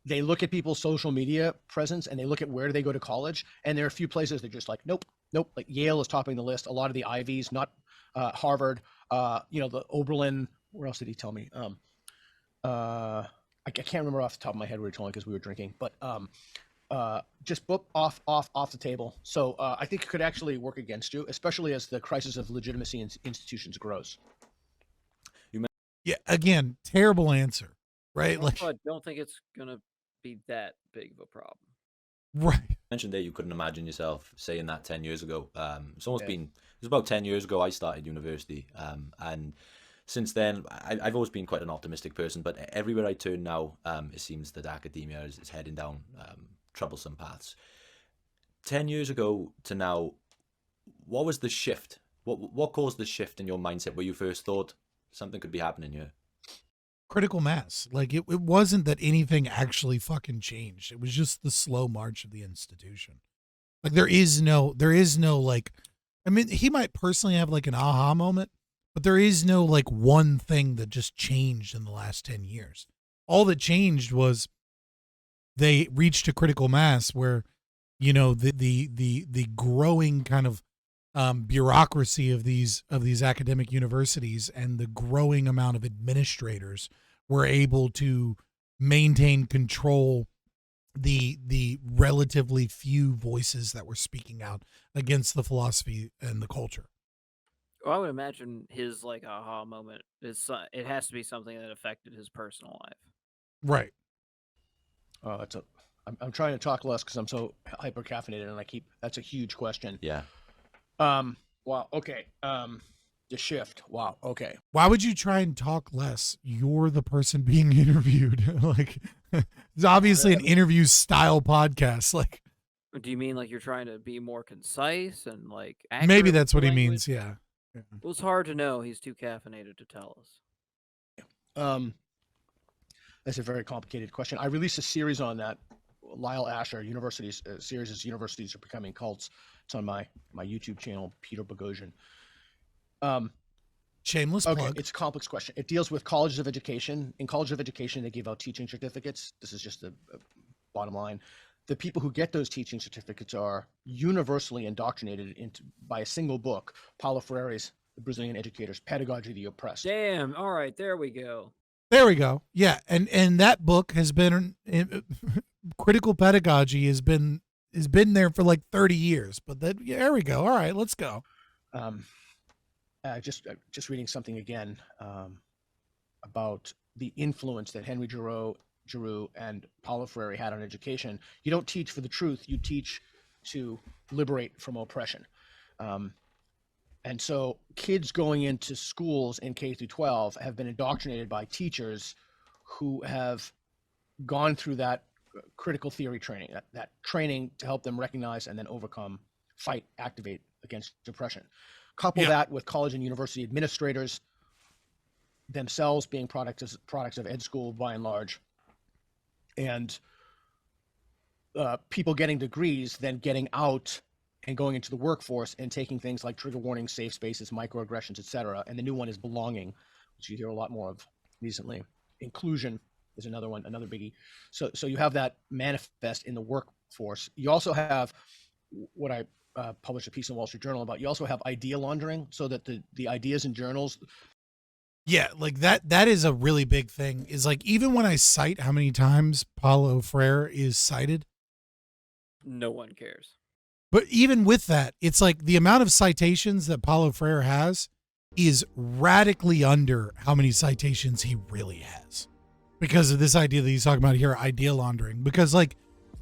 they look at people's social media presence and they look at where they go to college, and there are a few places they're just like, nope, nope. Like Yale is topping the list. A lot of the Ivies, not Harvard. The Oberlin. Where else did he tell me? I can't remember off the top of my head where he told me because we were drinking, but just book off the table. So I think it could actually work against you, especially as the crisis of legitimacy in institutions grows. Yeah, again, terrible answer, right? Also, I don't think it's gonna be that big of a problem. Right. You mentioned there you couldn't imagine yourself saying that 10 years ago. It's almost Yeah. been, it was about 10 years ago I started university. And since then, I've always been quite an optimistic person, but everywhere I turn now, it seems that academia is heading down troublesome paths. 10 years ago to now, what was the shift? What caused the shift in your mindset where you first thought something could be happening here? Critical mass. Like it wasn't that anything actually fucking changed. It was just the slow march of the institution. Like there is no like, I mean, he might personally have like an aha moment, but there is no like one thing that just changed in the last 10 years. All that changed was they reached a critical mass where, the growing kind of bureaucracy of these academic universities and the growing amount of administrators were able to maintain control the relatively few voices that were speaking out against the philosophy and the culture. Well, I would imagine his like aha moment is it has to be something that affected his personal life. Right. I'm trying to talk less because I'm so hyper caffeinated, and that's a huge question. Yeah. Wow. Okay. The shift. Wow. Okay. Why would you try and talk less? You're the person being interviewed. Like, it's obviously an interview style podcast. Like, Do you mean like you're trying to be more concise and like maybe accurate with that's what the he language? means. Yeah. Well, it's hard to know. He's too caffeinated to tell us. That's a very complicated question. I released a series on that. Lyle Asher, series is Universities Are Becoming Cults. It's on my YouTube channel, Peter Boghossian. Shameless Okay, plug. it's a complex question. It deals with colleges of education. In colleges of education, they give out teaching certificates. This is just a bottom line. The people who get those teaching certificates are universally indoctrinated by a single book, Paulo Freire's The Brazilian Educators, Pedagogy of the Oppressed. Damn. All right, there we go. There we go. Yeah, and that book has been critical pedagogy has been there for like 30 years. But there we go. All right, let's go. Just reading something again about the influence that Henry Giroux and Paulo Freire had on education. You don't teach for the truth; you teach to liberate from oppression. And so kids going into schools in K through 12 have been indoctrinated by teachers who have gone through that critical theory training, that training to help them recognize and then overcome, fight, activate against depression. Couple that with college and university administrators themselves being products of ed school by and large, and people getting degrees, then getting out and going into the workforce and taking things like trigger warnings, safe spaces, microaggressions, etc. And the new one is belonging, which you hear a lot more of recently. Inclusion is another biggie. So you have that manifest in the workforce. You also have what I published a piece in Wall Street Journal about. You also have idea laundering, so that the ideas in journals. Yeah, like that is a really big thing. Is like, even when I cite how many times Paulo Freire is cited, No one cares. but even with that, it's like the amount of citations that Paulo Freire has is radically under how many citations he really has, because of this idea that he's talking about here, idea laundering. Because like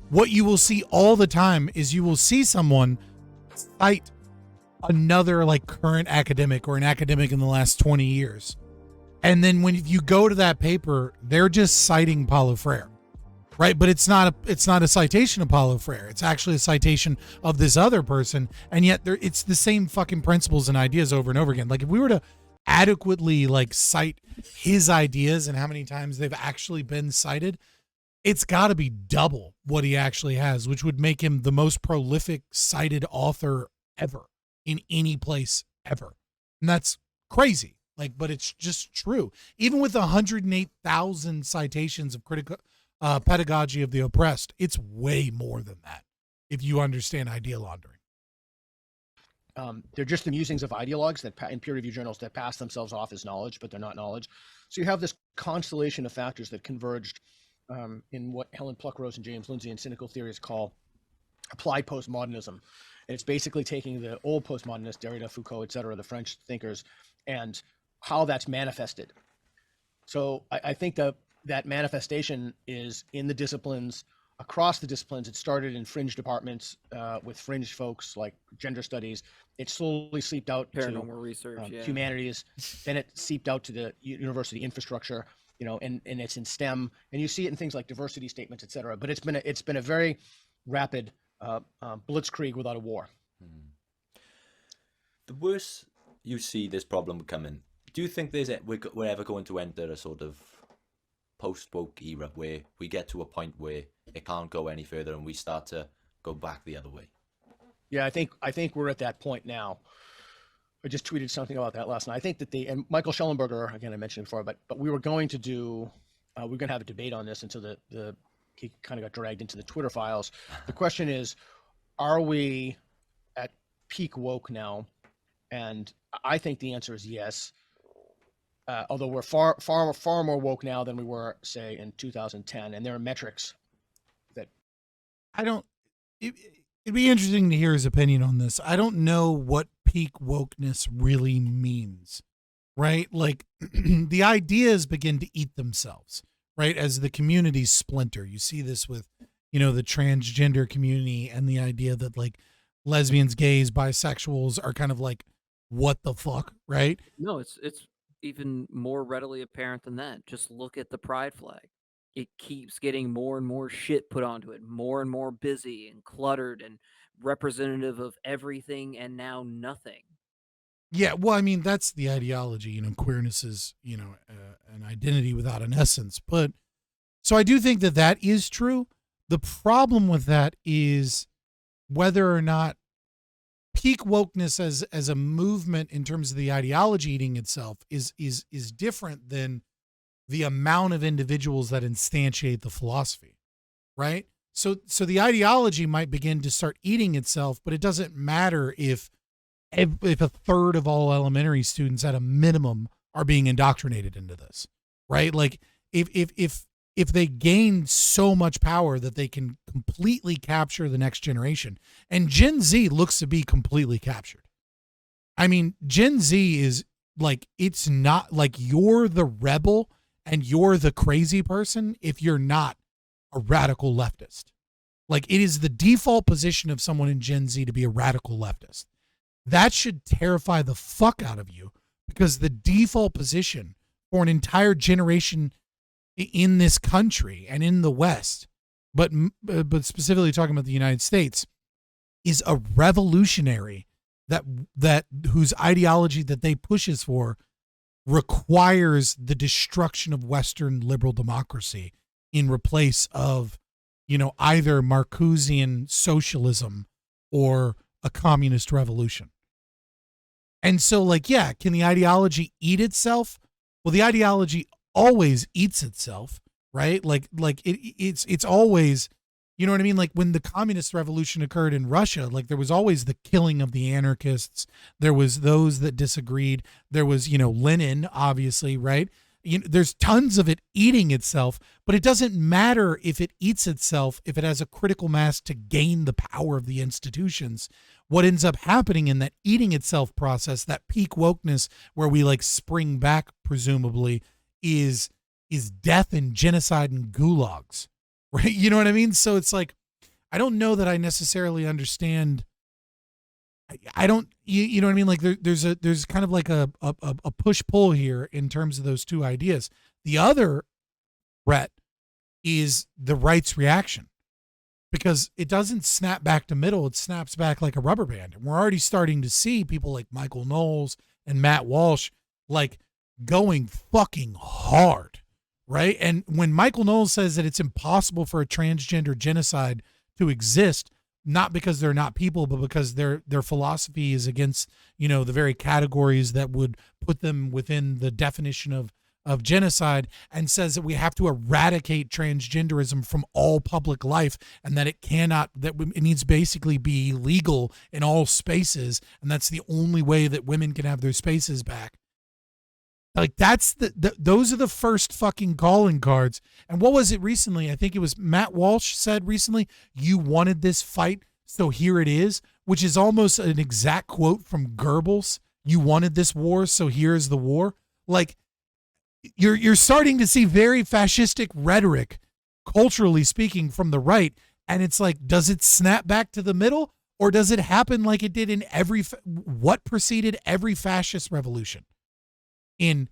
what you will see all the time is you will see someone cite another like current academic or an academic in the last 20 years. And then when you go to that paper, they're just citing Paulo Freire, right? But it's not a citation of Paulo Freire. It's actually a citation of this other person. And yet it's the same fucking principles and ideas over and over again. Like if we were to adequately like cite his ideas and how many times they've actually been cited, it's got to be double what he actually has, which would make him the most prolific cited author ever in any place ever. And that's crazy. Like, but it's just true. Even with 108,000 citations of pedagogy of the oppressed. It's way more than that if you understand idea laundering. They're just the musings of ideologues that in peer-reviewed journals that pass themselves off as knowledge, but they're not knowledge. So you have this constellation of factors that converged in what Helen Pluckrose and James Lindsay and cynical theorists call applied postmodernism. And it's basically taking the old postmodernists, Derrida, Foucault, et cetera, the French thinkers, and how that's manifested. So I think that manifestation is in the disciplines, across the disciplines. It started in fringe departments with fringe folks like gender studies. It slowly seeped out Paranormal research, humanities. Then it seeped out to the university infrastructure, and it's in STEM, and you see it in things like diversity statements, et cetera. But it's been a very rapid blitzkrieg without a war. The worse you see this problem coming, do you think we're ever going to enter a sort of post-woke era where we get to a point where it can't go any further and we start to go back the other way? Yeah, I think we're at that point now. I just tweeted something about that last night. I think that and Michael Schellenberger, again, I mentioned before, but we were going to we're going to have a debate on this until he kind of got dragged into the Twitter files. The question is, are we at peak woke now? And I think the answer is yes. Although we're far more woke now than we were, say, in 2010, and there are metrics that it'd be interesting to hear his opinion on this. I don't know what peak wokeness really means, right? Like the ideas begin to eat themselves, right? As the communities splinter. You see this with, the transgender community and the idea that like lesbians, gays, bisexuals are kind of like, what the fuck, right? No, it's even more readily apparent than that. Just look at the pride flag. It keeps getting more and more shit put onto it, more and more busy and cluttered and representative of everything and now nothing. Yeah, well, I mean, that's the ideology, queerness is, an identity without an essence. But so I do think that is true. The problem with that is whether or not peak wokeness as a movement in terms of the ideology eating itself is different than the amount of individuals that instantiate the philosophy, right? So the ideology might begin to start eating itself, but it doesn't matter if a third of all elementary students at a minimum are being indoctrinated into this, right? Like if they gain so much power that they can completely capture the next generation, and Gen Z looks to be completely captured. I mean, Gen Z is like, it's not like you're the rebel and you're the crazy person if you're not a radical leftist. Like, it is the default position of someone in Gen Z to be a radical leftist. That should terrify the fuck out of you, because the default position for an entire generation in this country and in the West, but specifically talking about the United States, is a revolutionary that whose ideology that they pushes for requires the destruction of Western liberal democracy in replace of, either Marcusian socialism or a communist revolution. And so, like, yeah, can the ideology eat itself? Well, the ideology always eats itself, right? Like it's always, you know what I mean? Like when the communist revolution occurred in Russia, like there was always the killing of the anarchists. There was those that disagreed. There was, Lenin, obviously, right? There's tons of it eating itself, but it doesn't matter if it eats itself, if it has a critical mass to gain the power of the institutions. What ends up happening in that eating itself process, that peak wokeness where we like spring back, presumably, is death and genocide and gulags, right? You know what I mean? So it's like, I don't know that I necessarily understand. I don't, you know what I mean? Like there's kind of like a push pull here in terms of those two ideas. The other threat is the right's reaction, because it doesn't snap back to middle. It snaps back like a rubber band. And we're already starting to see people like Michael Knowles and Matt Walsh, like, going fucking hard, right? And when Michael Knowles says that it's impossible for a transgender genocide to exist, not because they're not people, but because their philosophy is against, the very categories that would put them within the definition of of genocide, and says that we have to eradicate transgenderism from all public life, and that it needs to basically be legal in all spaces, and that's the only way that women can have their spaces back. Like, that's those are the first fucking calling cards. And what was it recently? I think it was Matt Walsh said recently, "You wanted this fight, so here it is," which is almost an exact quote from Goebbels. "You wanted this war, so here's the war." Like, you're starting to see very fascistic rhetoric, culturally speaking, from the right, and it's like, does it snap back to the middle, or does it happen like it did in what preceded every fascist revolution? In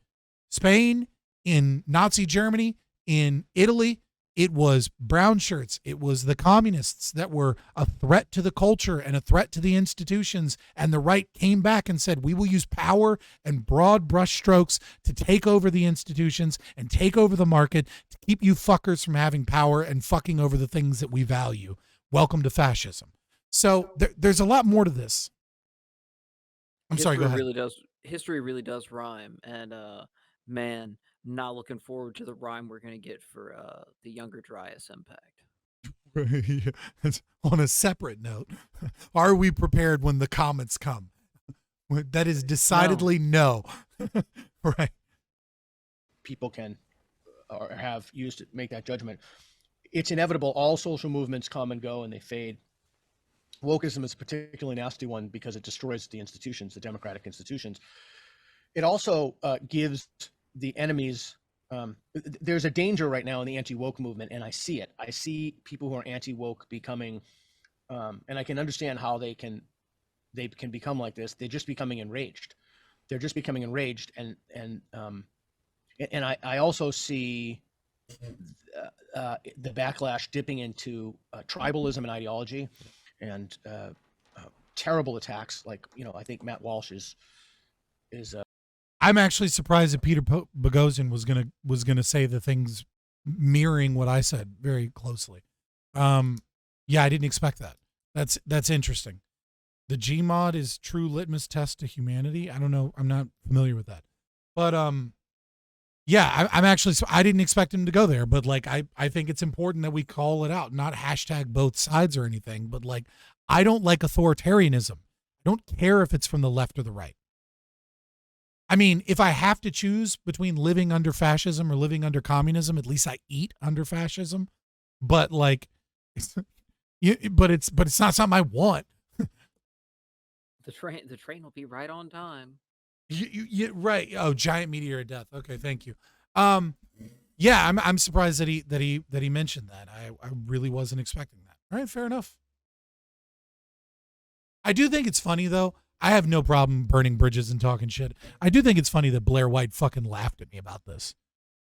Spain, in Nazi Germany, in Italy, it was brown shirts. It was the communists that were a threat to the culture and a threat to the institutions. And the right came back and said, we will use power and broad brushstrokes to take over the institutions and take over the market to keep you fuckers from having power and fucking over the things that we value. Welcome to fascism. So there's a lot more to this. I'm sorry, go ahead. History really does rhyme, and man, not looking forward to the rhyme we're gonna get for the younger Dryas impact. On a separate note, are we prepared when the comments come? That is decidedly no. Right. People can or have used to make that judgment. It's inevitable. All social movements come and go and they fade. Wokeism is a particularly nasty one because it destroys the institutions, the democratic institutions. It also gives the enemies. There's a danger right now in the anti-woke movement, and I see it. I see people who are anti-woke becoming, and I can understand how they can become like this. They're just becoming enraged. And I also see the backlash dipping into tribalism and ideology. And terrible attacks, like, I think Matt Walsh is. I'm actually surprised that Peter Boghossian was gonna say the things mirroring what I said very closely. Yeah, I didn't expect that. That's interesting. The Gmod is true litmus test to humanity. I don't know. I'm not familiar with that, but yeah, I'm actually. I didn't expect him to go there, but like, I think it's important that we call it out, not hashtag both sides or anything. But like, I don't like authoritarianism. I don't care if it's from the left or the right. I mean, if I have to choose between living under fascism or living under communism, at least I eat under fascism. But like, it's not something I want. The train will be right on time. You right. Oh, giant meteor of death. Okay, thank you. Yeah, I'm surprised that he mentioned that. I really wasn't expecting that. All right, fair enough. I do think it's funny though. I have no problem burning bridges and talking shit. I do think it's funny that Blair White fucking laughed at me about this.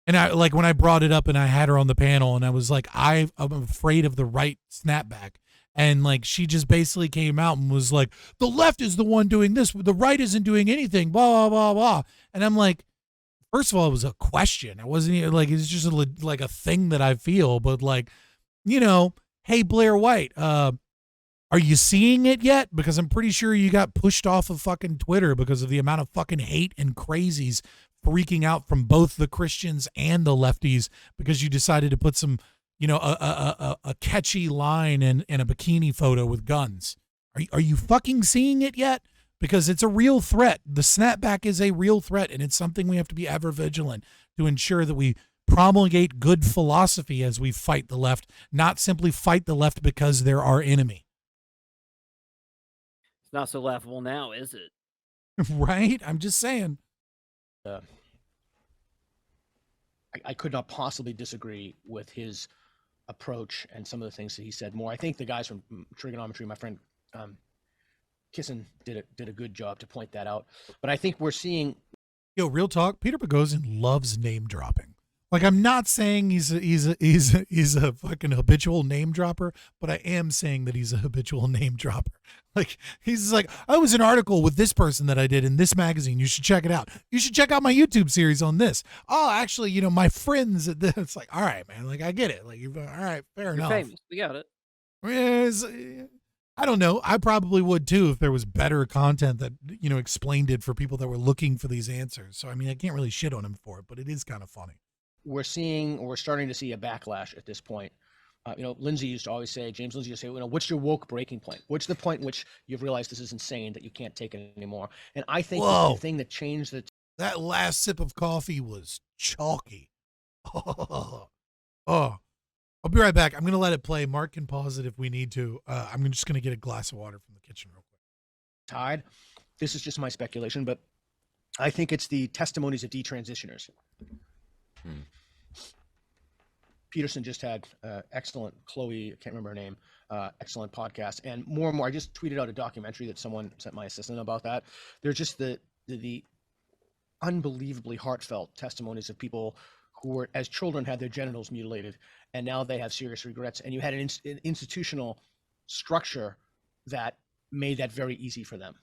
And I, like, when I brought it up and I had her on the panel and I was like, I'm afraid of the right snapback. And like, she just basically came out and was like, the left is the one doing this. The right isn't doing anything, blah, blah, blah, blah. And I'm like, first of all, it was a question. It wasn't even like, it's just like a thing that I feel, but like, hey, Blair White, are you seeing it yet? Because I'm pretty sure you got pushed off of fucking Twitter because of the amount of fucking hate and crazies freaking out from both the Christians and the lefties because you decided to put some, a catchy line in a bikini photo with guns. Are you fucking seeing it yet? Because it's a real threat. The snapback is a real threat, and it's something we have to be ever vigilant to ensure that we promulgate good philosophy as we fight the left, not simply fight the left because they're our enemy. It's not so laughable now, is it? Right? I'm just saying. I could not possibly disagree with his approach and some of the things that he said more. I think the guys from Trigonometry, my friend Kissin, did a good job to point that out. But I think we're seeing. Yo, real talk. Peter Boghossian loves name dropping. Like, I'm not saying he's a fucking habitual name dropper, but I am saying that he's a habitual name dropper. Like, he's like, I was an article with this person that I did in this magazine. You should check it out. You should check out my YouTube series on this. Oh, actually, my friends at this. It's like, all right, man. Like, I get it. Like, all right, fair enough. You're famous. We got it. I don't know. I probably would too if there was better content that, you know, explained it for people that were looking for these answers. So, I mean, I can't really shit on him for it, but it is kind of funny. We're starting to see a backlash at this point. You know, Lindsay used to always say, James Lindsay used to say, you know, what's your woke breaking point? What's the point in which you've realized this is insane, that you can't take it anymore? And I think that Whoa. the thing that changed the That last sip of coffee was chalky. Oh, I'll be right back. I'm going to let it play. Mark can pause it if we need to. I'm just going to get a glass of water from the kitchen real quick. tide, this is just my speculation, but I think it's the testimonies of detransitioners. Peterson just had excellent, Chloe, I can't remember her name, excellent podcast. And more, I just tweeted out a documentary that someone sent my assistant about that. There's just the unbelievably heartfelt testimonies of people who were, as children, had their genitals mutilated, and now they have serious regrets. And you had an institutional structure that made that very easy for them.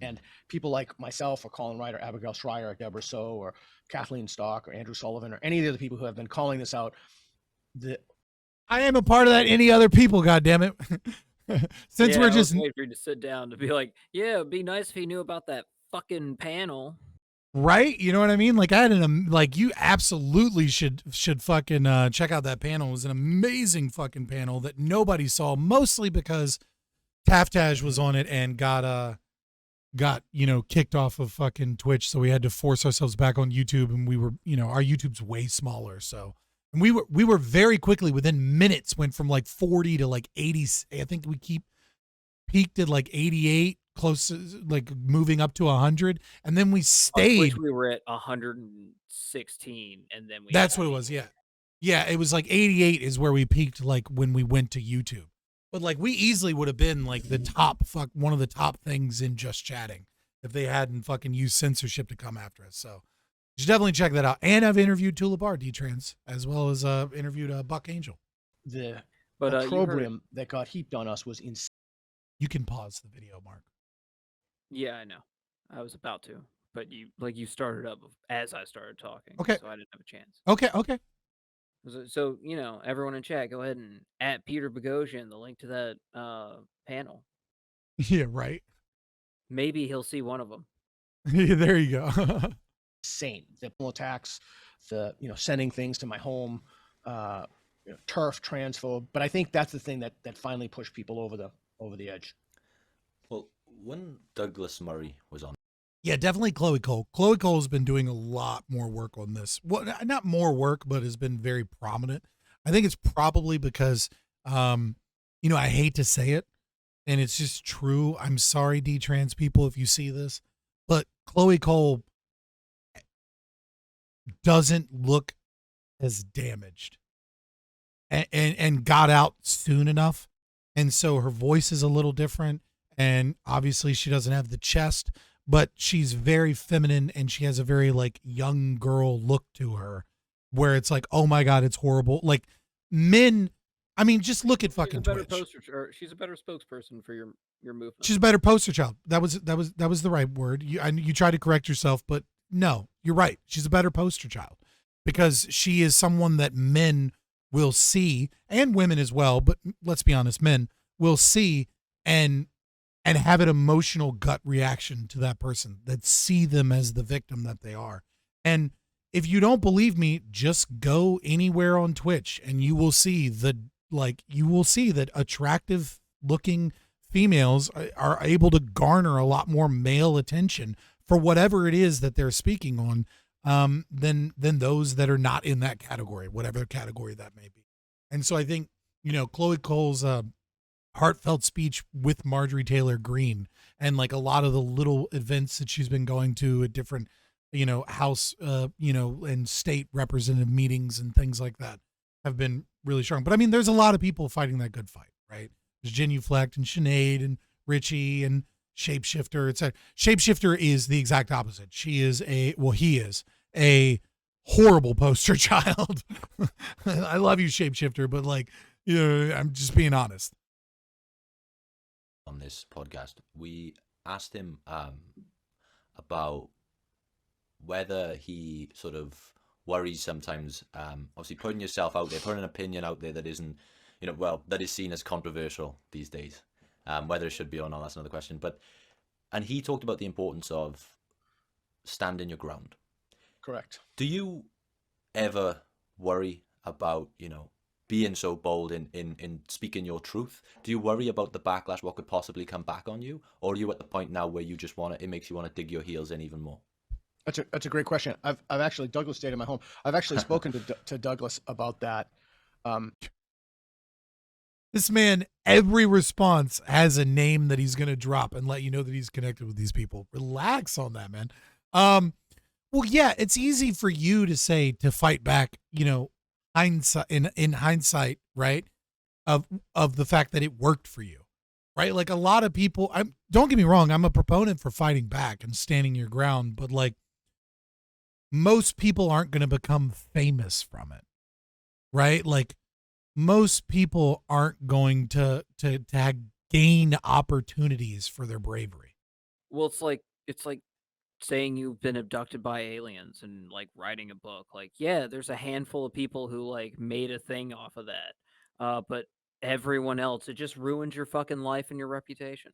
And people like myself or Colin Wright or Abigail Schreier or Deborah So or Kathleen Stock or Andrew Sullivan or any of the other people who have been calling this out, I am a part of that. Any other people, goddammit. Since we're just waiting for you to sit down to be like, yeah, it'd be nice if he knew about that fucking panel. right, you know what I mean? Like I had like you absolutely should fucking check out that panel. It was an amazing fucking panel that nobody saw, mostly because Taftaj was on it and got you know, kicked off of fucking Twitch, so we had to force ourselves back on YouTube, and we were, you know, our YouTube's way smaller, so. And we were very quickly, within minutes, went from like 40 to like 80. I think we peaked at like 88, close to like moving up to 100. And then we stayed. We were at 116, and then That's what it was. Yeah. Yeah. It was like 88 is where we peaked, like when we went to YouTube. But like we easily would have been like the top, one of the top things in just chatting if they hadn't fucking used censorship to come after us. So. You should definitely check that out. And I've interviewed Tula Bar, D-Trans, as well as interviewed Buck Angel. The opprobrium that got heaped on us was insane. You can pause the video, Mark. Yeah, I know. I was about to, but you started up as I started talking. Okay. So I didn't have a chance. Okay. So, you know, everyone in chat, go ahead and at Peter Boghossian, the link to that panel. Yeah, right. Maybe he'll see one of them. Yeah, there you go. Insane. The attacks, the, you know, sending things to my home, you know, turf, transphobe. But I think that's the thing that finally pushed people over the edge. Well, when Douglas Murray was on. Yeah, definitely Chloe Cole. Chloe Cole has been doing a lot more work on this. Well, not more work, but has been very prominent. I think it's probably because, you know, I hate to say it, and it's just true. I'm sorry, D-trans people, if you see this, but Chloe Cole doesn't look as damaged and got out soon enough. And so her voice is a little different. And obviously she doesn't have the chest, but she's very feminine and she has a very like young girl look to her where it's like, oh my God, it's horrible. Like men, I mean, just look at fucking Twitch. She's a better spokesperson for your movement. She's a better poster child. That was the right word. You tried to correct yourself, but no, you're right. She's a better poster child because she is someone that men will see, and women as well, but let's be honest, men will see and have an emotional gut reaction to that person, that see them as the victim that they are. And if you don't believe me, just go anywhere on Twitch and you will see that attractive looking females are able to garner a lot more male attention for whatever it is that they're speaking on, than those that are not in that category, whatever category that may be. And so I think, you know, Chloe Cole's heartfelt speech with Marjorie Taylor Greene and like a lot of the little events that she's been going to at different, you know, House, you know, and state representative meetings and things like that have been really strong. But I mean, there's a lot of people fighting that good fight, right? There's Genuflect and Sinead and Richie and Shapeshifter, etc. Shapeshifter is the exact opposite. He is a horrible poster child. I love you, Shapeshifter, but like, you know, I'm just being honest. On this podcast, we asked him about whether he sort of worries sometimes, obviously putting yourself out there, putting an opinion out there that isn't, you know, well, that is seen as controversial these days. Whether it should be or not, that's another question. And he talked about the importance of standing your ground. Correct. Do you ever worry about, being so bold in speaking your truth? Do you worry about the backlash, what could possibly come back on you? Or are you at the point now where you just it makes you want to dig your heels in even more? That's a great question. I've actually, Douglas stayed in my home. I've actually spoken to Douglas about that. This man, every response has a name that he's going to drop and let you know that he's connected with these people. Relax on that, man. Well, yeah, it's easy for you to say, to fight back, hindsight in hindsight, right? Of the fact that it worked for you, right? Like a lot of people, don't get me wrong, I'm a proponent for fighting back and standing your ground, but like most people aren't going to become famous from it, right? Like most people aren't going to gain opportunities for their bravery. Well, it's like saying you've been abducted by aliens and like writing a book. Like, yeah, there's a handful of people who like made a thing off of that. But everyone else, it just ruins your fucking life and your reputation.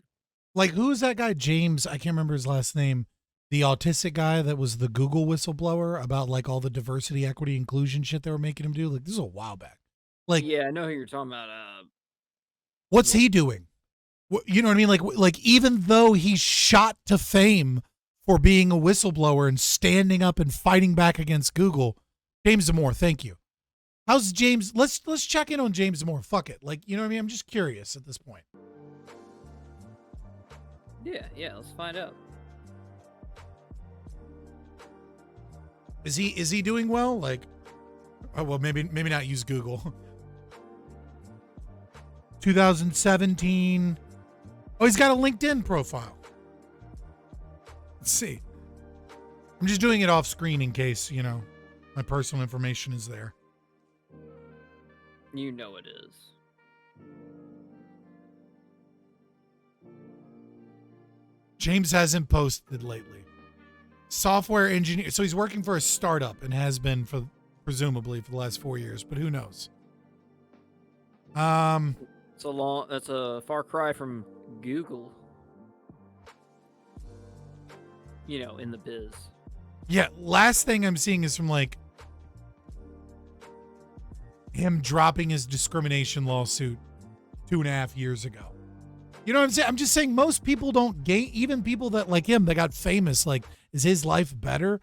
Like, who's that guy, James? I can't remember his last name. The autistic guy that was the Google whistleblower about like all the diversity, equity, inclusion shit they were making him do. Like, this is a while back. Like, yeah, I know who you're talking about. What's he doing? You know what I mean? Like even though he's shot to fame for being a whistleblower and standing up and fighting back against Google, James Damore, thank you. How's James? Let's check in on James Damore. Fuck it. Like, you know what I mean? I'm just curious at this point. Yeah, let's find out. Is he doing well? Like, oh well, maybe not use Google. 2017. Oh, he's got a LinkedIn profile. Let's see. I'm just doing it off screen in case, my personal information is there. You know it is. James hasn't posted lately. Software engineer. So he's working for a startup and has been presumably for the last 4 years, but who knows? That's a far cry from Google. In the biz. Yeah, last thing I'm seeing is from like him dropping his discrimination lawsuit 2.5 years ago. You know what I'm saying? I'm just saying most people don't gain, even people that like him that got famous. Like, is his life better?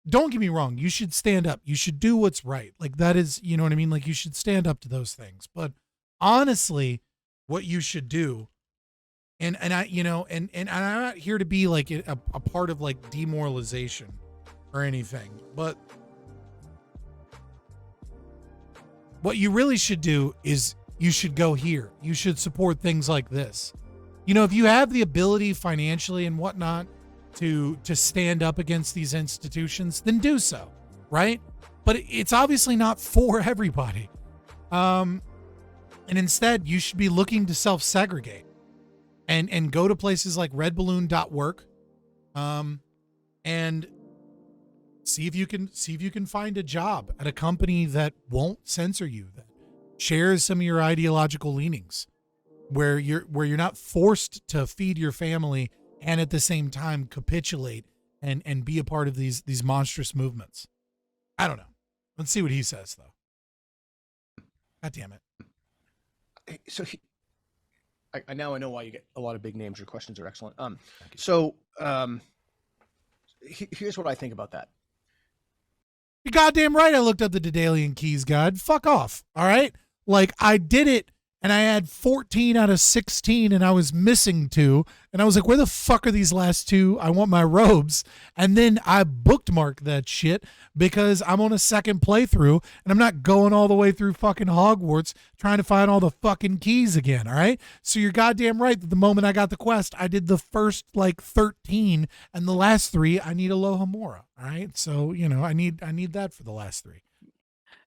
Don't get me wrong. You should stand up. You should do what's right. Like that is, you know what I mean? Like you should stand up to those things. But honestly, what you should do, and I'm not here to be like a part of like demoralization or anything, but what you really should do is you should go here. You should support things like this. If you have the ability financially and whatnot to stand up against these institutions, then do so, right? But it's obviously not for everybody. And instead, you should be looking to self-segregate and go to places like redballoon.work and see if you can find a job at a company that won't censor you, that shares some of your ideological leanings, where you're not forced to feed your family and at the same time capitulate and be a part of these monstrous movements. I don't know. Let's see what he says though. God damn it. So I now know why you get a lot of big names. Your questions are excellent. Here's what I think about that. You're goddamn right. I looked up the Dedalian Keys guide. Fuck off. All right. Like I did it and I had 14 out of 16 and I was missing 2. And I was like, where the fuck are these last 2? I want my robes. And then I bookmarked that shit because I'm on a second playthrough and I'm not going all the way through fucking Hogwarts trying to find all the fucking keys again. All right. So you're goddamn right that the moment I got the quest, I did the first like 13 and the last 3, I need Alohomora. All right. So, I need that for the last 3.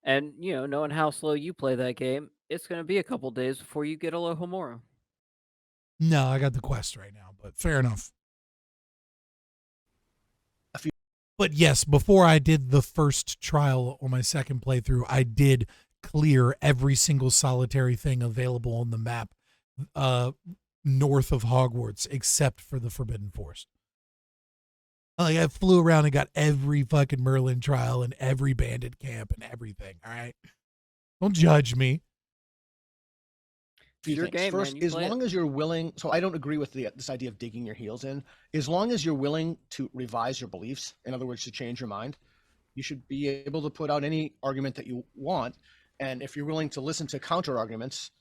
And, knowing how slow you play that game, it's going to be a couple days before you get Alohomora. No, I got the quest right now, but fair enough. But yes, before I did the first trial on my second playthrough, I did clear every single solitary thing available on the map north of Hogwarts except for the Forbidden Forest. Like I flew around and got every fucking Merlin trial and every bandit camp and everything. All right, don't judge me. Few Your things. game, First, man. You as play it. long as you're willing, so I don't agree with this idea of digging your heels in. As long as you're willing to revise your beliefs, in other words, to change your mind, you should be able to put out any argument that you want. And if you're willing to listen to counter arguments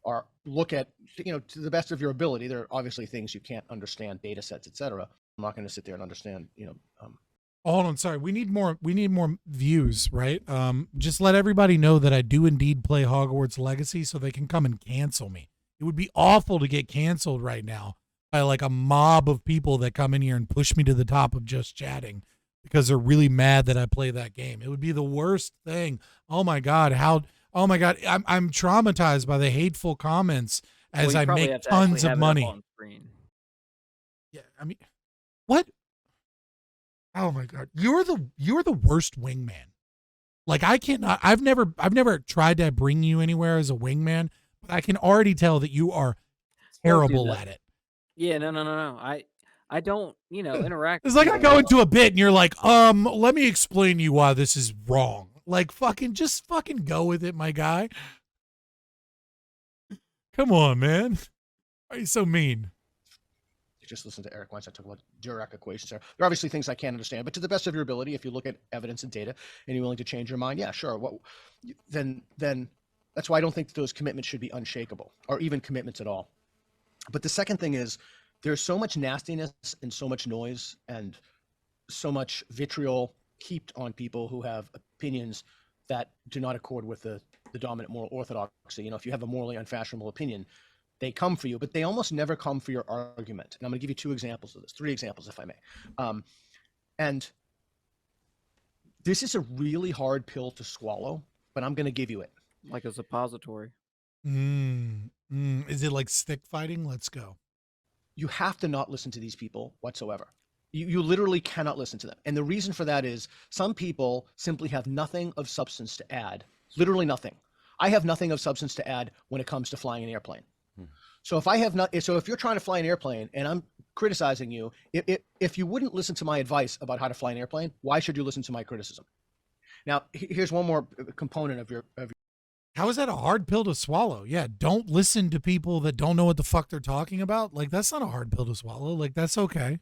or look at, to the best of your ability, there are obviously things you can't understand, data sets, etc. I'm not going to sit there and understand, Hold on, sorry. We need more views, right? Just let everybody know that I do indeed play Hogwarts Legacy so they can come and cancel me. It would be awful to get canceled right now by like a mob of people that come in here and push me to the top of just chatting because they're really mad that I play that game. It would be the worst thing. Oh my God, oh my God, I'm traumatized by the hateful comments as Well, you I probably make have to actually tons of have it up money. on screen. Yeah, I mean, what? Oh my God, you're the worst wingman. Like I cannot. I've never tried to bring you anywhere as a wingman, but I can already tell that you are Don't do terrible that. at it. Yeah, no. I don't, interact. It's with like I people go that into a bit and you're like, let me explain to you why this is wrong. Like just fucking go with it, my guy. Come on, man. Why are you so mean? you just listen to Eric Weinstein talk about Dirac equations. There are obviously things I can't understand, but to the best of your ability, if you look at evidence and data and you're willing to change your mind, yeah, sure. Then that's why I don't think those commitments should be unshakable or even commitments at all. But the second thing is there's so much nastiness and so much noise and so much vitriol heaped on people who have opinions that do not accord with the dominant moral orthodoxy. If you have a morally unfashionable opinion, they come for you, but they almost never come for your argument. And I'm going to give you 3 examples, if I may. And this is a really hard pill to swallow, but I'm going to give you it. like a suppository. Is it like stick fighting? Let's go. You have to not listen to these people whatsoever. You literally cannot listen to them. And the reason for that is some people simply have nothing of substance to add, literally nothing. I have nothing of substance to add when it comes to flying an airplane. So if you're trying to fly an airplane and I'm criticizing you, if you wouldn't listen to my advice about how to fly an airplane, why should you listen to my criticism? Now, here's one more component of your How is that a hard pill to swallow? Yeah, don't listen to people that don't know what the fuck they're talking about. Like that's not a hard pill to swallow. Like that's okay.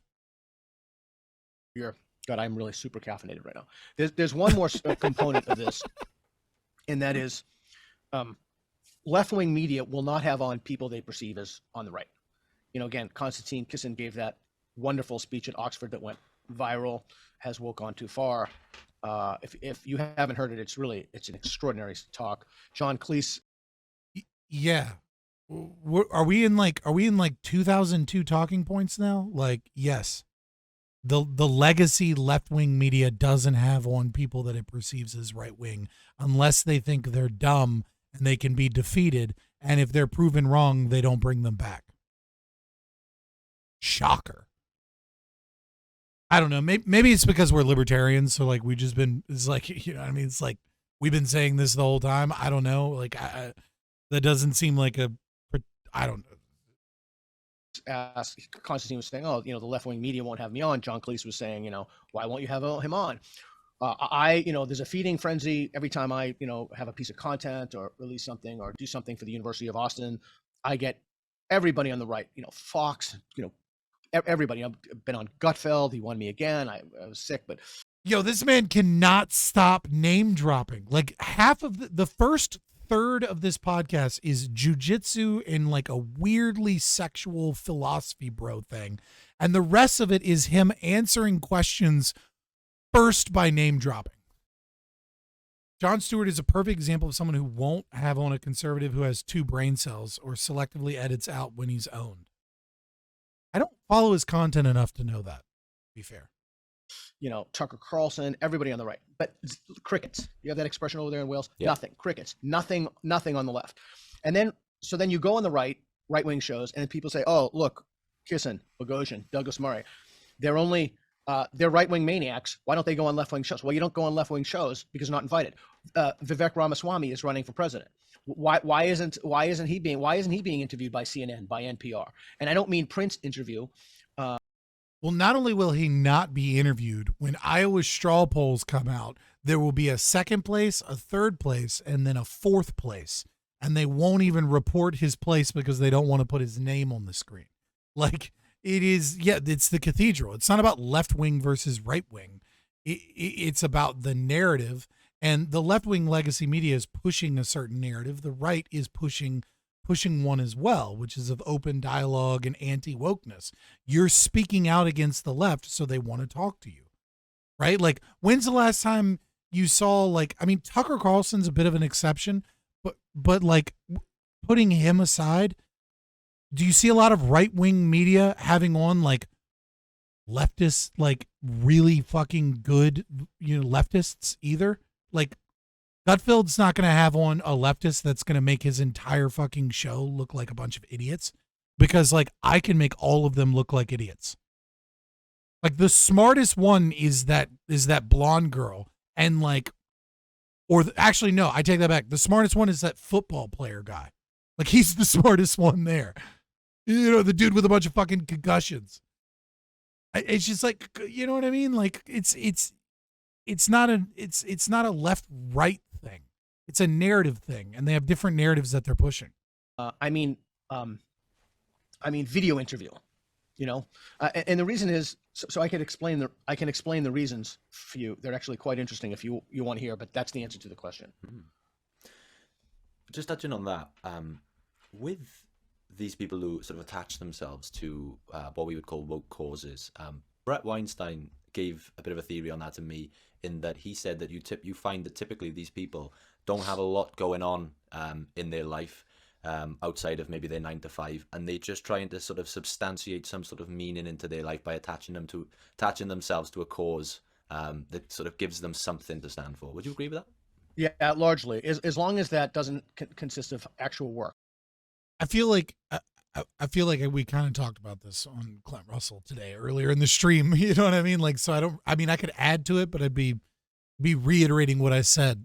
God, I'm really super caffeinated right now. There's one more component of this, and that is left-wing media will not have on people they perceive as on the right. Again, Konstantin Kisin gave that wonderful speech at Oxford that went viral, has woke on too far. If you haven't heard it, it's an extraordinary talk. John Cleese. Yeah. Are we in like 2002 talking points now? Like, yes. The legacy left-wing media doesn't have on people that it perceives as right-wing unless they think they're dumb and they can be defeated. And if they're proven wrong, they don't bring them back. Shocker. I don't know. Maybe it's because we're libertarians. So like it's like, it's like we've been saying this the whole time. I don't know. Like that doesn't seem like I don't know. Constantine was saying, the left-wing media won't have me on. John Cleese was saying, why won't you have him on? There's a feeding frenzy every time I, have a piece of content or release something or do something for the University of Austin. I get everybody on the right, Fox, everybody. I've been on Gutfeld. He won me again. I was sick, but this man cannot stop name dropping. Like half of the first third of this podcast is jujitsu and like a weirdly sexual philosophy bro thing. And the rest of it is him answering questions first by name dropping. Jon Stewart is a perfect example of someone who won't have on a conservative who has 2 brain cells or selectively edits out when he's owned. I don't follow his content enough to know that, to be fair. Tucker Carlson, everybody on the right, but crickets. You have that expression over there in Wales. Yeah. Nothing, crickets, nothing on the left. And then you go on the right-wing shows, and people say, "Oh, look, Kisin, Boghossian, Douglas Murray, they're only they're right-wing maniacs. Why don't they go on left-wing shows? Well, you don't go on left-wing shows because you're not invited. Vivek Ramaswamy is running for president. Why isn't he being interviewed by CNN, by NPR? And I don't mean print interview. Well, not only will he not be interviewed, when Iowa straw polls come out, there will be a second place, a third place, and then a fourth place. And they won't even report his place because they don't want to put his name on the screen. Like, it is, it's the cathedral. It's not about left wing versus right wing. It's about the narrative. And the left wing legacy media is pushing a certain narrative. The right is pushing one as well, which is of open dialogue and anti-wokeness. You're speaking out against the left, so they want to talk to you, right? Like, when's the last time you saw, like, I mean, Tucker Carlson's a bit of an exception, but like, putting him aside, do you see a lot of right-wing media having on, like, leftists, like, really fucking good, leftists either? Like, Gutfeld's not going to have on a leftist that's going to make his entire fucking show look like a bunch of idiots, because, like, I can make all of them look like idiots. Like, the smartest one is that blonde girl, and, like, actually, no, I take that back. The smartest one is that football player guy. Like, he's the smartest one there. The dude with a bunch of fucking concussions. It's just like, you know what I mean? Like, it's not a left right thing. It's a narrative thing, and they have different narratives that they're pushing. I mean, video interview, and the reason is so I can explain the reasons for you. They're actually quite interesting if you want to hear, but that's the answer to the question. Just touching on that, with these people who sort of attach themselves to what we would call woke causes, Brett Weinstein gave a bit of a theory on that to me, in that he said that you find that typically these people don't have a lot going on in their life outside of maybe their 9 to 5, and they're just trying to sort of substantiate some sort of meaning into their life by attaching themselves to a cause that sort of gives them something to stand for. Would you agree with that? Yeah, largely, as long as that doesn't consist of actual work. I feel like we kind of talked about this on Clint Russell today earlier in the stream. You know what I mean? Like, so I could add to it, but I'd be reiterating what I said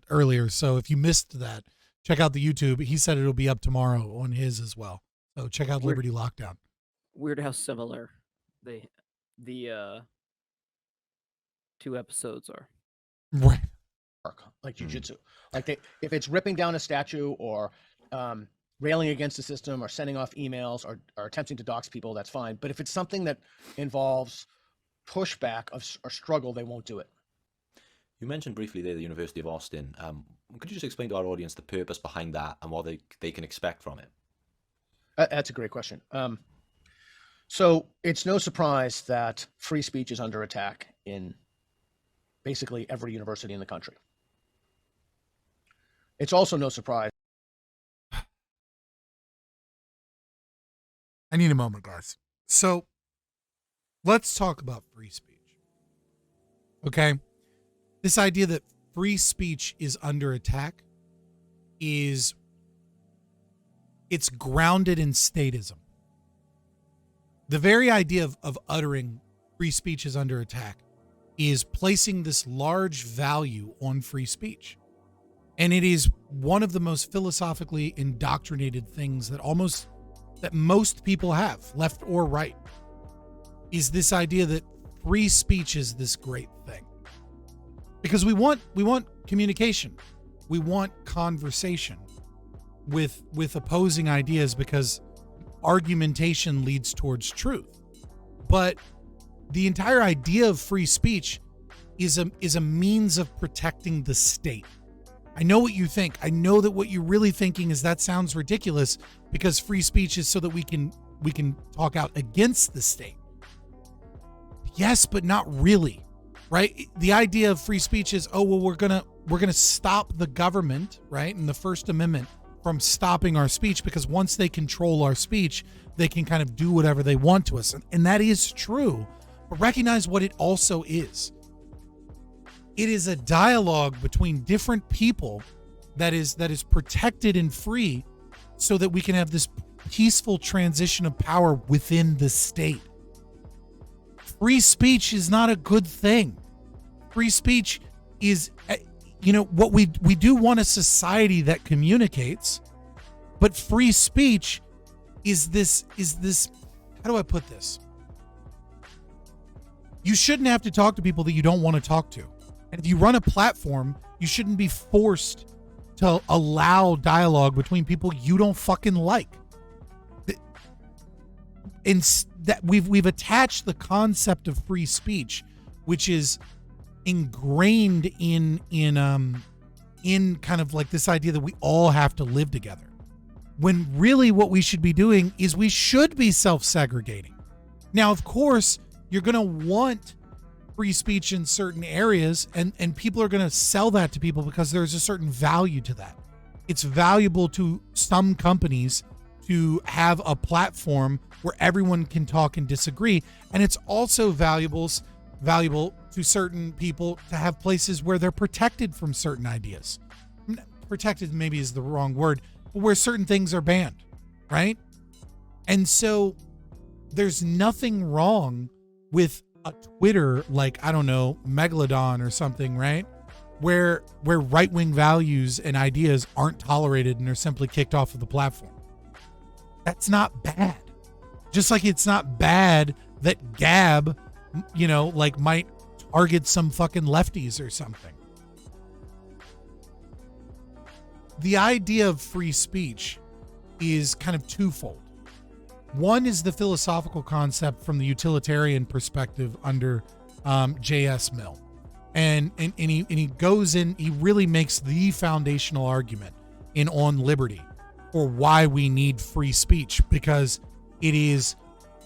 earlier. So if you missed that, check out the YouTube. He said it'll be up tomorrow on his as well. So check out Liberty Lockdown. Weird how similar the two episodes are. Right. Like jujitsu. Like if it's ripping down a statue or railing against the system or sending off emails or attempting to dox people, that's fine. But if it's something that involves pushback or struggle, they won't do it. You mentioned briefly there the University of Austin. Could you just explain to our audience the purpose behind that and what they can expect from it? That's a great question. So it's no surprise that free speech is under attack in basically every university in the country. It's also no surprise. I need a moment, guys. So let's talk about free speech. Okay? This idea that free speech is under attack it's grounded in statism. The very idea of uttering free speech is under attack is placing this large value on free speech. And it is one of the most philosophically indoctrinated things that most people have, left or right, is this idea that free speech is this great thing. Because we want communication. We want conversation with opposing ideas, because argumentation leads towards truth. But the entire idea of free speech is a means of protecting the state. I know what you think. I know that what you're really thinking is that sounds ridiculous, because free speech is so that we can talk out against the state. Yes, but not really, right? The idea of free speech is, oh, well, we're gonna stop the government, right, and the First Amendment from stopping our speech, because once they control our speech, they can kind of do whatever they want to us, and that is true. But recognize what it also is. It is a dialogue between different people that is protected and free, so that we can have this peaceful transition of power within the state. free speech is not a good thing. Free speech is, what we do want a society that communicates, but free speech is this, how do I put this? You shouldn't have to talk to people that you don't want to talk to. And if you run a platform, you shouldn't be forced to allow dialogue between people you don't fucking like. And that we've attached the concept of free speech, which is ingrained in kind of like this idea that we all have to live together, when really what we should be doing is we should be self-segregating. Now, of course, you're going to want free speech in certain areas, and people are going to sell that to people because there's a certain value to that. It's valuable to some companies to have a platform where everyone can talk and disagree, and it's also valuable to certain people to have places where they're protected from certain ideas. Protected maybe is the wrong word, but where certain things are banned, right? And so there's nothing wrong with a Twitter, like, I don't know, Megalodon or something, right? Where right-wing values and ideas aren't tolerated and are simply kicked off of the platform. That's not bad. Just like it's not bad that Gab, might target some fucking lefties or something. The idea of free speech is kind of twofold. One is the philosophical concept from the utilitarian perspective under J.S. Mill. And he goes in, he really makes the foundational argument on liberty for why we need free speech, because it is,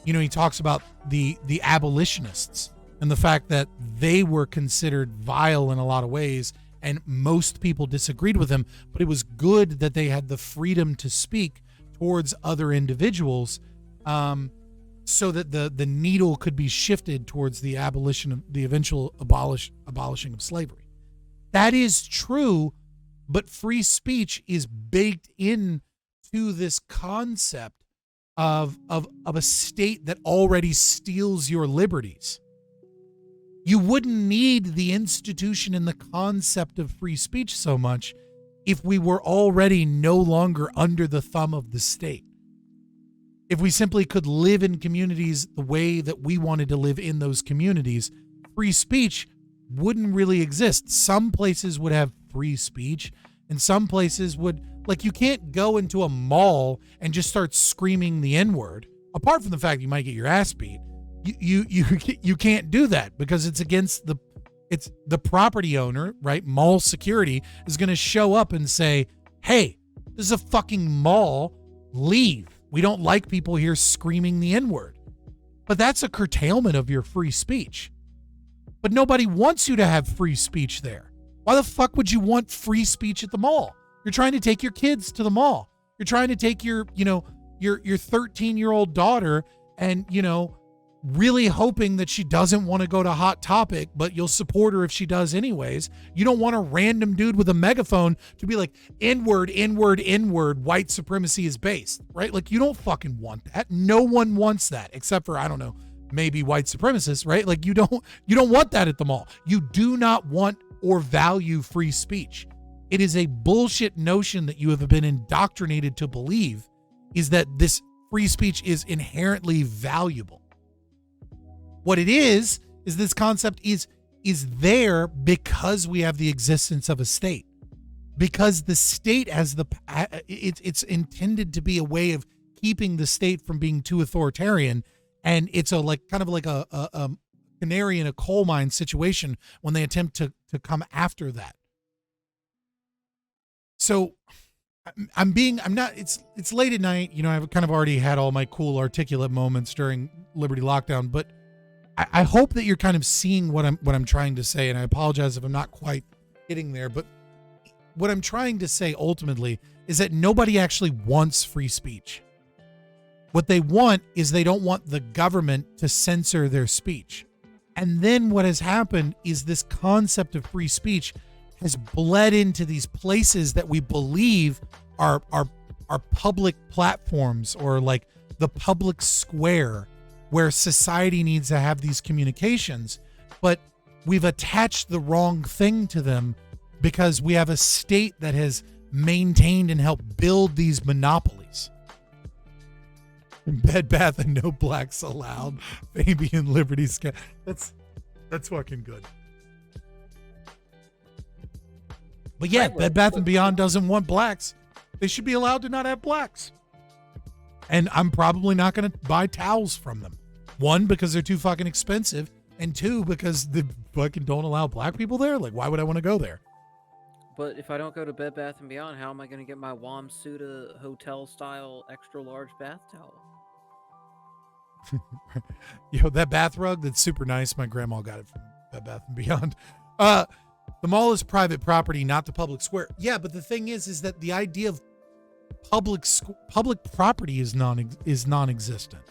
he talks about the abolitionists and the fact that they were considered vile in a lot of ways, and most people disagreed with them, but it was good that they had the freedom to speak towards other individuals, so that the needle could be shifted towards the abolition of the eventual abolishing of slavery. That is true, but free speech is baked in to this concept of a state that already steals your liberties. You wouldn't need the institution and the concept of free speech so much if we were already no longer under the thumb of the state. If we simply could live in communities the way that we wanted to live in those communities, free speech wouldn't really exist. Some places would have free speech, and some places would, like, you can't go into a mall and just start screaming the N-word. Apart from the fact you might get your ass beat, you can't do that because it's against the property owner, right? Mall security is going to show up and say, "Hey, this is a fucking mall. Leave. We don't like people here screaming the N-word." But that's a curtailment of your free speech. But nobody wants you to have free speech there. Why the fuck would you want free speech at the mall? You're trying to take your kids to the mall. You're trying to take your 13-year-old daughter and, really hoping that she doesn't want to go to Hot Topic, but you'll support her if she does anyways. You don't want a random dude with a megaphone to be like, N-word, N-word, N-word, white supremacy is based, right? Like, you don't fucking want that. No one wants that, except for, I don't know, maybe white supremacists, right? Like, you don't want that at the mall. You do not want or value free speech. It is a bullshit notion that you have been indoctrinated to believe, is that this free speech is inherently valuable. What it is this concept is there because we have the existence of a state. Because the state has it's intended to be a way of keeping the state from being too authoritarian, and it's a canary in a coal mine situation when they attempt to come after that. So it's late at night, I've kind of already had all my cool articulate moments during Liberty Lockdown, but I hope that you're kind of seeing what I'm trying to say, and I apologize if I'm not quite getting there, but what I'm trying to say ultimately is that nobody actually wants free speech. What they want is they don't want the government to censor their speech. And then what has happened is this concept of free speech has bled into these places that we believe are public platforms, or like the public square, where society needs to have these communications, but we've attached the wrong thing to them because we have a state that has maintained and helped build these monopolies. Bed Bath and no blacks allowed. Fabian Liberty Sky. That's fucking good. But yeah, Right, Bed Bath and Beyond doesn't want blacks. They should be allowed to not have blacks. And I'm probably not going to buy towels from them. One, because they're too fucking expensive, and two, because they fucking don't allow black people there. Like, why would I want to go there? But if I don't go to Bed Bath & Beyond, how am I going to get my Wamsuta hotel-style extra-large bath towel? Yo, that bath rug, that's super nice. My grandma got it from Bed Bath & Beyond. The mall is private property, not the public square. Yeah, but the thing is that the idea of public property is non-existent.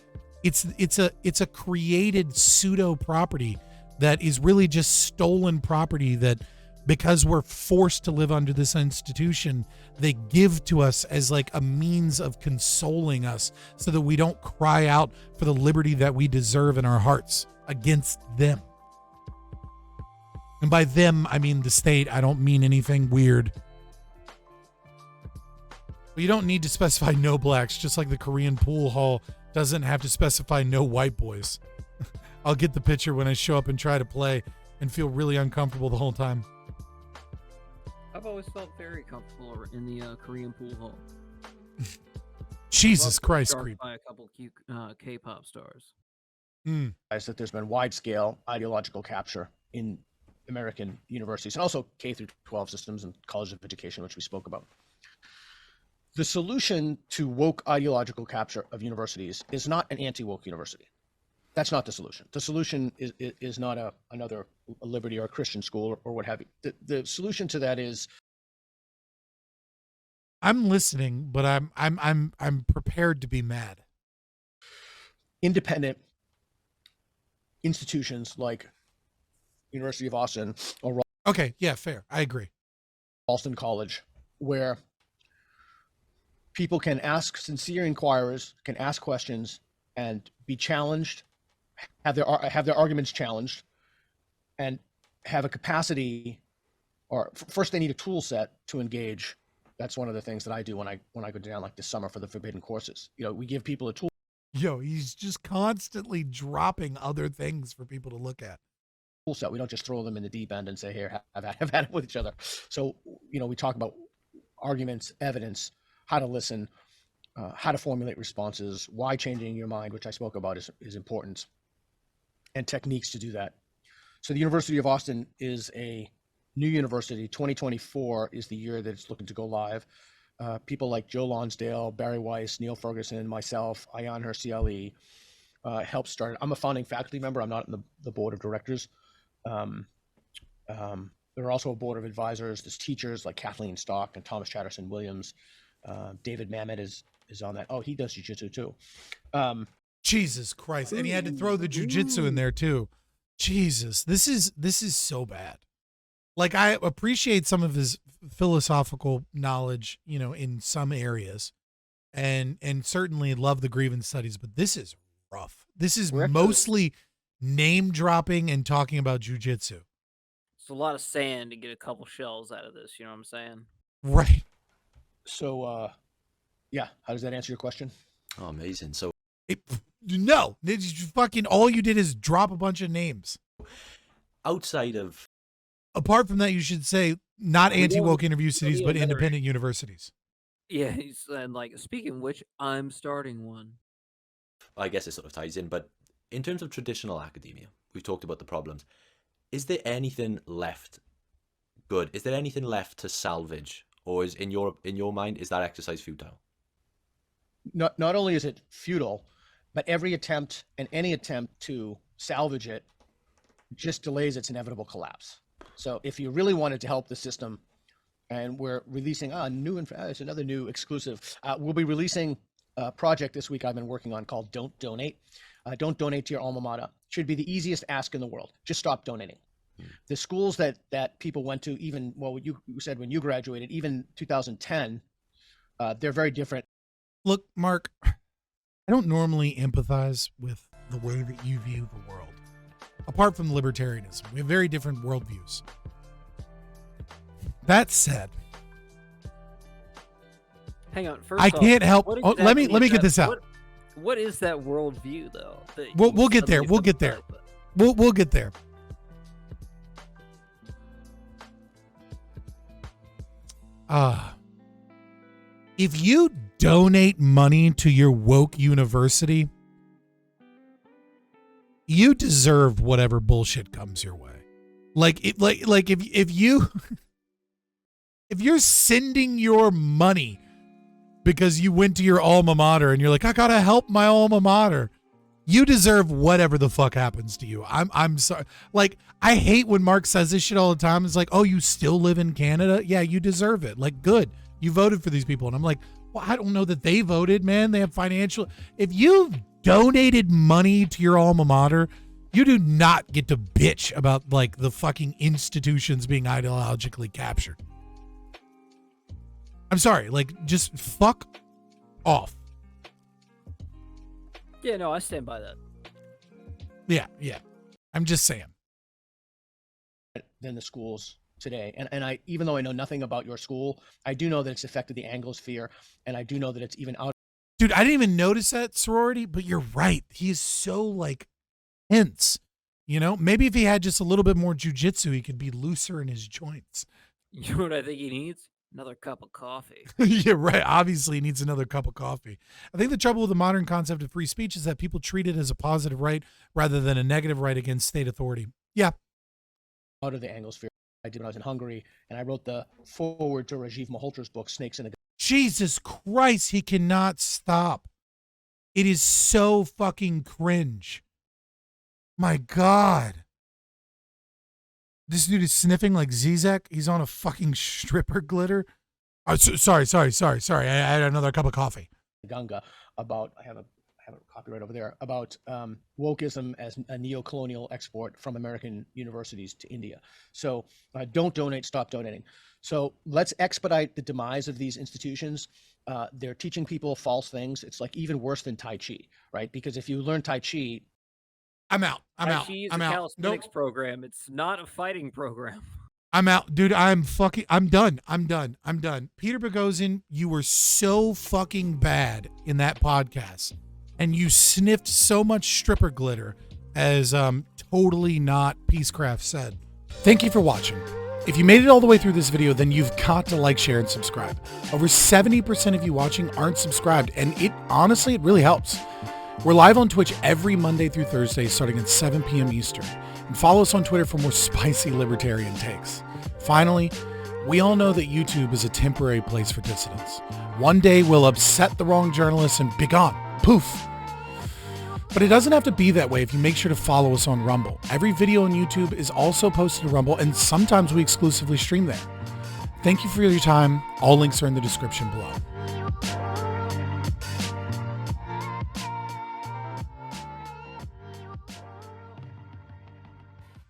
It's a created pseudo property that is really just stolen property that, because we're forced to live under this institution, they give to us as like a means of consoling us so that we don't cry out for the liberty that we deserve in our hearts against them. And by them, I mean the state. I don't mean anything weird. But you don't need to specify no blacks, just like the Korean pool hall doesn't have to specify no white boys. I'll get the picture when I show up and try to play and feel really uncomfortable the whole time. I've always felt very comfortable in the Korean pool hall. Jesus Christ, Started creep. by a couple cute K-pop stars. Is that there's been wide-scale ideological capture in American universities and also K through 12 systems and colleges of education, which we spoke about. The solution to woke ideological capture of universities is not an anti-woke university. That's not the solution. The solution is not another liberty or a Christian school or what have you. The solution to that is, I'm listening, but I'm prepared to be mad. independent institutions like University of Austin or Okay, yeah, fair. I agree. Ralston College, where people can ask, sincere inquirers can ask questions and be challenged, have their arguments challenged, and have a capacity, or first they need a tool set to engage. That's one of the things that I do when I go down like this summer for the forbidden courses. You know, we give people a tool Yo, he's just constantly dropping other things for people to look at. set. We don't just throw them in the deep end and say, here, have at it with each other. So, you know, we talk about arguments, evidence, how to listen, how to formulate responses, why changing your mind, which I spoke about, is important, and techniques to do that. So the University of Austin is a new university. 2024 is the year that it's looking to go live. People like Joe Lonsdale, Barry Weiss, Neil Ferguson, myself, Ayan Herciali helped start it. I'm a founding faculty member. I'm not in the board of directors. There are also a board of advisors. There's teachers like Kathleen Stock and Thomas Chatterson Williams. David Mamet is on that. Oh, he does jiu-jitsu too. Jesus Christ. And he had to throw the jujitsu in there too. Jesus, this is so bad. Like, I appreciate some of his philosophical knowledge, you know, in some areas, and certainly love the grievance studies, but this is rough. This is mostly name dropping and talking about jujitsu. It's a lot of sand to get a couple shells out of this. You know what I'm saying? Right. So, yeah, how does that answer your question? Oh, amazing. So No, fucking all you did is drop a bunch of names. outside of Apart from that, you should say not anti-woke universities, but another- independent universities. Yeah, he's like, speaking of which, I'm starting one. I guess it sort of ties in, but in terms of traditional academia, we've talked about the problems. Is there anything left good? Is there anything left to salvage, or is in your mind, is that exercise futile? Not only is it futile, but every attempt and any attempt to salvage it just delays its inevitable collapse. So if you really wanted to help the system, and we're releasing it's another new exclusive. We'll be releasing a project this week I've been working on called Don't Donate. Don't donate to your alma mater. Should be the easiest ask in the world. Just stop donating. The schools that people went to, even, well, you said when you graduated, even 2010, they're very different. Look, Mark, I don't normally empathize with the way that you view the world. Apart from libertarianism, we have very different worldviews. That said, Hang on. First I off, can't help. what Oh, let me exactly get is this that- out. What is that worldview, though? that We'll you get there. suddenly We'll get there. sympathize with? We'll get there. If you donate money to your woke university, you deserve whatever bullshit comes your way. If you if you're sending your money because you went to your alma mater and you're like, I gotta help my alma mater, you deserve whatever the fuck happens to you. I'm sorry. Like, I hate when Mark says this shit all the time. It's like, oh, you still live in Canada? Yeah, you deserve it. Like, good. You voted for these people. And I'm like, well, I don't know that they voted, man. They have financial. If you donated money to your alma mater, you do not get to bitch about like the fucking institutions being ideologically captured. I'm sorry. Like, just fuck off. Yeah, no, I stand by that. Yeah. I'm just saying. Than the schools today. And I, even though I know nothing about your school, I do know that it's affected the Anglosphere, and I do know that it's even out. Dude, I didn't even notice that sorority, but you're right. He is so like tense. You know, maybe if he had just a little bit more jujitsu, he could be looser in his joints. You know what I think he needs? Another cup of coffee. Yeah, right. Obviously, he needs another cup of coffee. I think the trouble with the modern concept of free speech is that people treat it as a positive right rather than a negative right against state authority. Yeah. Out of the Anglosphere. I did when I was in Hungary, and I wrote the foreword to Rajiv Malhotra's book, Snakes in the Jesus Christ, he cannot stop. It is so fucking cringe. My God. This dude is sniffing like Zizek. He's on a fucking stripper glitter. Oh, sorry. I had another cup of coffee. Ganga about, I have a copy right over there, about wokeism as a neo-colonial export from American universities to India. So don't donate, stop donating. So let's expedite the demise of these institutions. They're teaching people false things. It's like even worse than Tai Chi, right? Because if you learn Tai Chi, I'm out. Tai Chi is a calisthenics program. It's not a fighting program. I'm out. Dude, I'm done. Peter Boghossian, you were so fucking bad in that podcast. And you sniffed so much stripper glitter, as totally not Peacecraft said. Thank you for watching. If you made it all the way through this video, then you've got to like, share, and subscribe. Over 70% of you watching aren't subscribed, and it really helps. We're live on Twitch every Monday through Thursday starting at 7 p.m. Eastern. And follow us on Twitter for more spicy libertarian takes. Finally, we all know that YouTube is a temporary place for dissidents. One day we'll upset the wrong journalists and be gone. Poof. But it doesn't have to be that way if you make sure to follow us on Rumble. Every video on YouTube is also posted to Rumble, and sometimes we exclusively stream there. Thank you for your time. All links are in the description below.